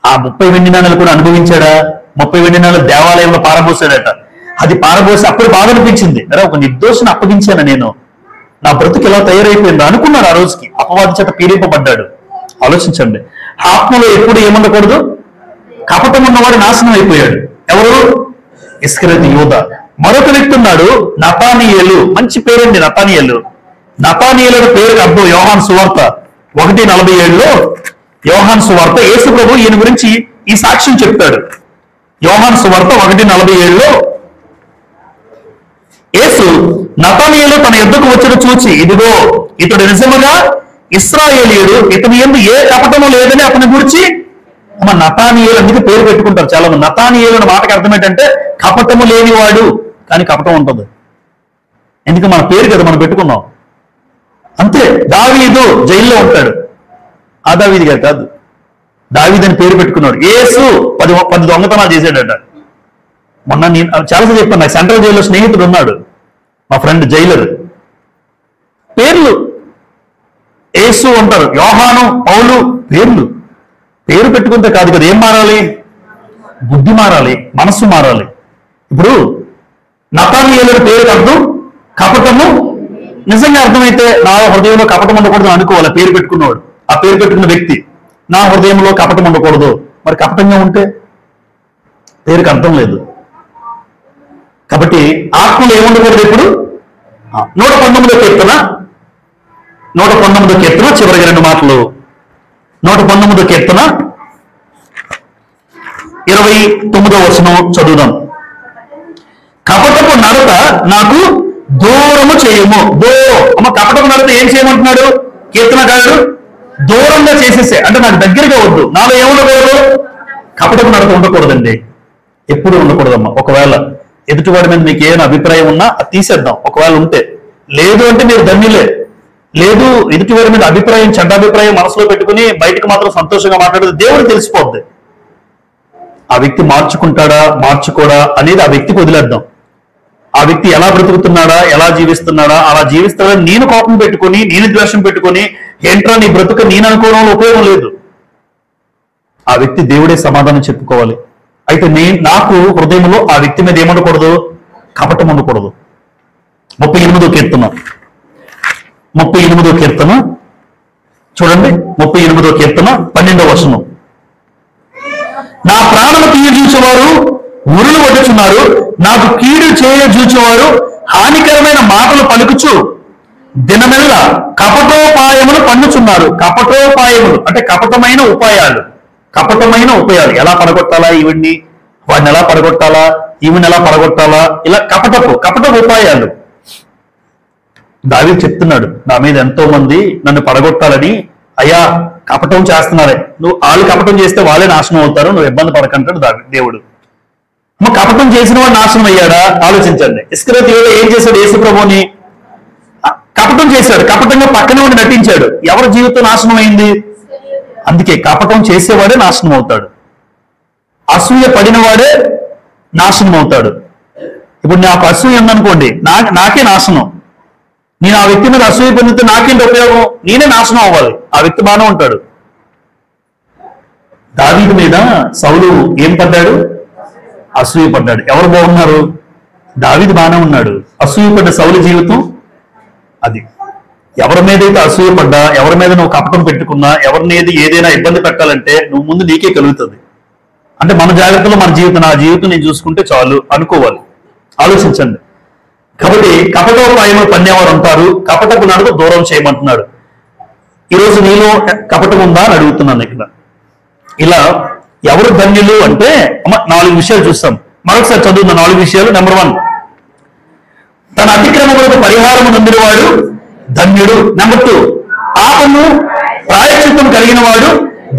ఆ 30 వెండి నాణాలు కూడా అనుభవించాడా? 30 వెండి నాణాలు దేవాలయంలో పారబోసాడట. అది పారబోసి అప్పుడు బాధ అనిపించింది, అరే ఒక నిర్దోషిని అప్పగించాను నేను, నా బ్రతుకు ఎలా తయారైపోయిందో అనుకున్నాడు. ఆ రోజుకి అపవాది చేత పీడింపబడ్డాడు. ఆలోచించండి, ఆత్మలో ఎప్పుడు ఏముండకూడదు? కపటం ఉన్నవాడు నాశనం అయిపోయాడు. ఎవరు? ఇస్కరియోతు యోధా. మరొక వ్యక్తి ఉన్నాడు, నతానీయేలు. మంచి పేరండి నతానీయేలు. నతానీయేలు పేరు అర్థం యోహాను సువార్త 1:47లో యోహాను సువార్త యేసు ప్రభు ఈయన గురించి ఈ సాక్ష్యం చెప్తాడు. యోహాను సువార్త 1:47లో యేసు నతనీయులు తన యుద్ధకు వచ్చుట చూచి, ఇదిగో ఇతడు నిజముగా ఇశ్రాయేలీయుడు, ఇతని యందు ఏ కపటము లేదని అతని గురించి నతానీయులు అందుకే పేరు పెట్టుకుంటారు చాలా మంది. నతానీయులు అనే మాటకి అర్థం ఏంటంటే కపటము లేనివాడు, కానీ కపటం ఉంటుంది. ఎందుకు మన పేరు కదా మనం పెట్టుకున్నాం అంతే. దావీదు జైల్లో ఉంటాడు, ఆ దావీదు గారు కాదు, దావీదు అని పేరు పెట్టుకున్నాడు. యేసు 10 దొంగతనాలు చేశాడట. మొన్న నేను చాలాసార్లు చెప్పాను, నాకు సెంట్రల్ జైల్లో స్నేహితుడు ఉన్నాడు, మా ఫ్రెండ్ జైలర్. పేర్లు యేసు అంటారు, యోహాను, పౌలు, పేరు పెట్టుకుంటే కాదు కదా. ఏం మారాలి? బుద్ధి మారాలి, మనస్సు మారాలి. ఇప్పుడు నతానీయుల పేరుకి అర్థం కపటము. నిజంగా అర్థమైతే నా హృదయంలో కపటం ఉండకూడదు అనుకోవాలి పేరు పెట్టుకున్నవాడు. ఆ పేరు పెట్టుకున్న వ్యక్తి నా హృదయంలో కపటం ఉండకూడదు. మరి కపటంగా ఉంటే పేరుకి అర్థం లేదు. కాబట్టి ఆత్మలో ఏముండకూడదు ఇప్పుడు? 119వ కీర్తన, 119వ కీర్తన చివరికి 2 మాటలు. 119వ కీర్తన 29వ వచనం చదువుదాం. కపటపు నడత నాకు దూరము చేయము. కపటపు నడత ఏం చేయమంటున్నాడు కీర్తనకారుడు? దూరంగా చేసేసే, అంటే నాకు దగ్గరగా వద్దు. నాలో ఏముండకూడదు? కపటపు నడత ఉండకూడదండి, ఎప్పుడు ఉండకూడదమ్మా. ఒకవేళ ఎదుటివాడి మీద మీకు ఏమైనా అభిప్రాయం ఉన్నా అది తీసేద్దాం, ఒకవేళ ఉంటే. లేదు అంటే మీరు ధన్యులే. లేదు, ఎదుటివాడి మీద అభిప్రాయం, చెడ్డ అభిప్రాయం మనసులో పెట్టుకుని బయటకు మాత్రం సంతోషంగా మాట్లాడేది దేవుడు తెలిసిపోద్ది. ఆ వ్యక్తి మార్చుకుంటాడా మార్చుకోడా అనేది ఆ వ్యక్తికి వదిలేద్దాం. ఆ వ్యక్తి ఎలా బ్రతుకుతున్నాడా, ఎలా జీవిస్తున్నాడా, అలా జీవిస్తాడని నేను కోపం పెట్టుకుని, నేను ద్వేషం పెట్టుకుని, ఏంట్రా నీ బ్రతుక నేను అనుకోవడంలో ఉపయోగం లేదు. ఆ వ్యక్తి దేవుడే సమాధానం చెప్పుకోవాలి. అయితే నాకు హృదయంలో ఆ వ్యక్తి మీద ఏముండకూడదు? కపటం ఉండకూడదు. 38వ కీర్తన, 38వ కీర్తన చూడండి. 38వ కీర్తన 12వ వచనం. నా ప్రాణము తీయ చూచేవారు ఉరులు వడ్డుచున్నారు, నాకు కీడు చేయ చూచేవారు హానికరమైన మాటలు పలుకుచు దినమెల్ల కపటోపాయములు పన్నుచున్నారు. కపటోపాయములు అంటే కపటమైన ఉపాయాలు. కపటమైన ఉపాయాలు ఎలా పడగొట్టాలా, ఈవిడ్ని వాడిని ఎలా పడగొట్టాలా, ఈవిని ఎలా పడగొట్టాలా, ఇలా కపటపు ఉపాయాలు. దావీదు చెప్తున్నాడు, నా మీద ఎంతో మంది నన్ను పడగొట్టాలని అయ్యా కపటం చేస్తున్నారే, వాళ్ళు కపటం చేస్తే వాళ్ళే నాశనం అవుతారు, నువ్వు ఇబ్బంది పడకంటాడు దేవుడు. కపటం చేసిన వాడు నాశనం అయ్యాడా? ఆలోచించండి. ఇస్కరియోతు ఏం చేశాడు? యేసు ప్రభువుని కపటం చేశాడు, కపటంగా పక్కనే ఉండి నటించాడు. ఎవరి జీవితం నాశనం అయింది? అందుకే కపటం చేసేవాడే నాశనం అవుతాడు, అసూయ పడినవాడే నాశనం అవుతాడు. ఇప్పుడు నాకు అసూయ ఉందనుకోండి, నాకే నాశనం. నేను ఆ వ్యక్తి మీద అసూయ పొందితే నాకేంటి ఉపయోగం? నేనే నాశనం అవ్వాలి, ఆ వ్యక్తి బాగానే ఉంటాడు. దావీదు మీద సౌలు ఏం పడ్డాడు? అసూయ పడ్డాడు. ఎవరు బాగున్నారు? దావీదు బాగానే ఉన్నాడు. అసూయ పడ్డ సౌలు జీవితం అది. ఎవరి మీదైతే అసూయ పడ్డా, ఎవరి మీద నువ్వు కపటం పెట్టుకున్నా, ఎవరినేది ఏదైనా ఇబ్బంది పెట్టాలంటే నువ్వు ముందు నీకే కలుగుతుంది. అంటే మన జాగ్రత్తలో మన జీవితం, నా జీవితం నేను చూసుకుంటే చాలు అనుకోవాలి. ఆలోచించండి. కాబట్టి కపటోపాయములు పన్నేవారు ఉంటారు, కపటపు నడుకు దూరం చేయమంటున్నాడు. ఈరోజు నీలో కపటం ఉందా అని అడుగుతున్నాను ఇక్కడ. ఇలా ఎవరు ధన్యులు అంటే 4 విషయాలు చూస్తాం. మరొకసారి చదువుతున్న 4 విషయాలు. నెంబర్ 1, తన అతిక్రమములకు పరిహారము నొందినవాడు ధన్యుడు. నెంబర్ 2, పాపము ప్రాయశ్చిత్తం కలిగిన వాడు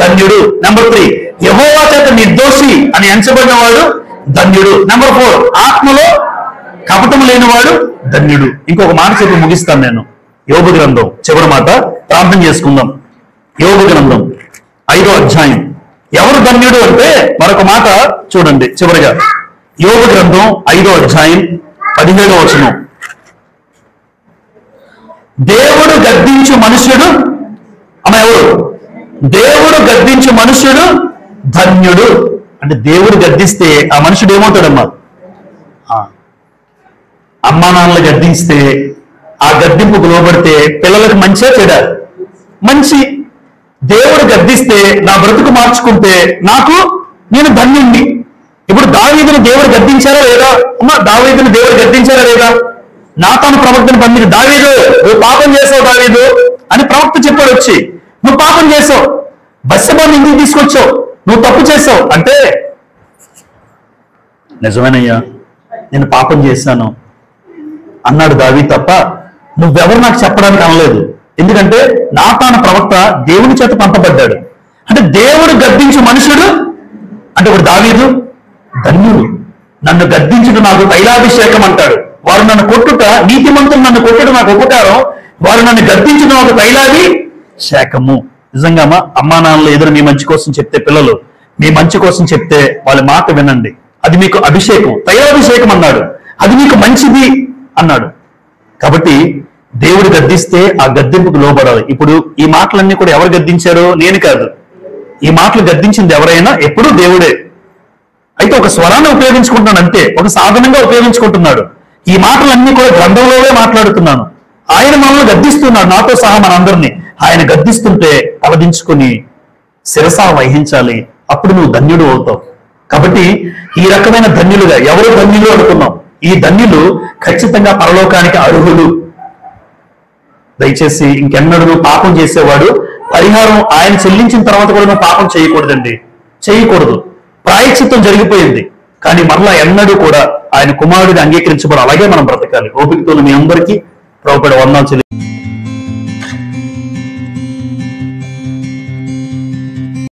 ధన్యుడు. నెంబర్ 3, యెహోవా చేత నిర్దోషి అని ఎంచబడిన వాడు ధన్యుడు. నెంబర్ 4, ఆత్మలో కపటము లేనివాడు ధన్యుడు. ఇంకొక మాట చెప్పి ముగిస్తాను నేను. యోబు గ్రంథం చివరి మాట ప్రార్థన చేసుకుందాం. యోబు గ్రంథం 5వ అధ్యాయం. ఎవరు ధన్యుడు అంటే మరొక మాట చూడండి చివరిగా. యోబు గ్రంథం 5వ అధ్యాయం 17వ వచనం. దేవుడు గద్దించు మనుష్యుడు ఎవరు? దేవుడు గద్దించు మనుష్యుడు ధన్యుడు. అంటే దేవుడు గద్దిస్తే ఆ మనుషుడు ఏమవుతాడమ్మా? అమ్మా నాన్నలు గద్దిస్తే, ఆ గద్దింపుకు లోబడితే పిల్లలకు మంచిగా చెడా? మంచి. దేవుడు గద్దిస్తే నా బ్రతుకు మార్చుకుంటే నేను ధన్యుణ్ణి. ఇప్పుడు దావీదుని దేవుడు గద్దించారా లేదా? దావీదుని దేవుడు గద్దించారా లేదా? నాతాను ప్రవక్తను పంపించి, దావీదు నువ్వు పాపం చేసావు దావీదు అని ప్రవక్త చెప్పాడు వచ్చి. నువ్వు పాపం చేసావు, బత్షెబను ఇంటికి తీసుకొచ్చావు, నువ్వు తప్పు చేసావు అంటే, నిజమేనయ్యా నేను పాపం చేశాను, అన్నాడు దావీదు తప్ప నువ్వెవరు నాకు చెప్పడానికి అనలేదు. ఎందుకంటే నాతాను ప్రవక్త దేవుని చేత పంపబడ్డాడు. అంటే దేవుడు గద్దించు మనుషుడు అంటే ఇప్పుడు దావీదు ధన్యుడు. నన్ను గద్దించుడు నాకు తైలాభిషేకం అంటాడు. వారు నన్ను కొట్టుట, నీతిమంతులు నన్ను కొట్టుట నాకు ఉపకారం, వారు నన్ను గద్దించడం ఒక తైలాభిషేకము. నిజంగా అమ్మా నాన్నలు ఎదురు మీ మంచి కోసం చెప్తే, పిల్లలు మీ మంచి కోసం చెప్తే వాళ్ళ మాట వినండి. అది మీకు అభిషేకం, తైలాభిషేకం అన్నాడు. అది మీకు మంచిది అన్నాడు. కాబట్టి దేవుడు గద్దిస్తే ఆ గద్దింపుకు లోబడాలి. ఇప్పుడు ఈ మాటలన్నీ కూడా ఎవరు గద్దించారో నేను కాదు. ఈ మాటలు గద్దించింది ఎవరైనా ఎప్పుడూ దేవుడే. అయితే ఒక స్వరాన్ని ఉపయోగించుకుంటున్నాడు అంతే, ఒక సాధనంగా ఉపయోగించుకుంటున్నాడు. ఈ మాటలన్నీ కూడా గ్రంథంలోనే మాట్లాడుతున్నాను. ఆయన మనల్ని గద్దిస్తున్నాడు, నాతో సహా మనందరినీ. ఆయన గద్దిస్తుంటే తలదించుకొని శిరసా వహించాలి. అప్పుడు నువ్వు ధన్యుడు అవుతావు. కాబట్టి ఈ రకమైన ధన్యులుగా ఎవరు ధన్యులు అనుకున్నాం? ఈ ధన్యులు ఖచ్చితంగా పరలోకానికి అర్హులు. దయచేసి ఇంకెన్నడూ నువ్వు పాపం చేసేవాడు పరిహారం ఆయన చెల్లించిన తర్వాత కూడా నువ్వు పాపం చేయకూడదండి, చేయకూడదు. ప్రాయశ్చిత్తం జరిగిపోయింది, కానీ మరలా ఎన్నడూ కూడా ఆయన కుమారుడిని అంగీకరించబడి అలాగే మనం బ్రతకాలి. ఓపికతో మీ అందరికీ ప్రభువుపై వందనాలు చెల్లి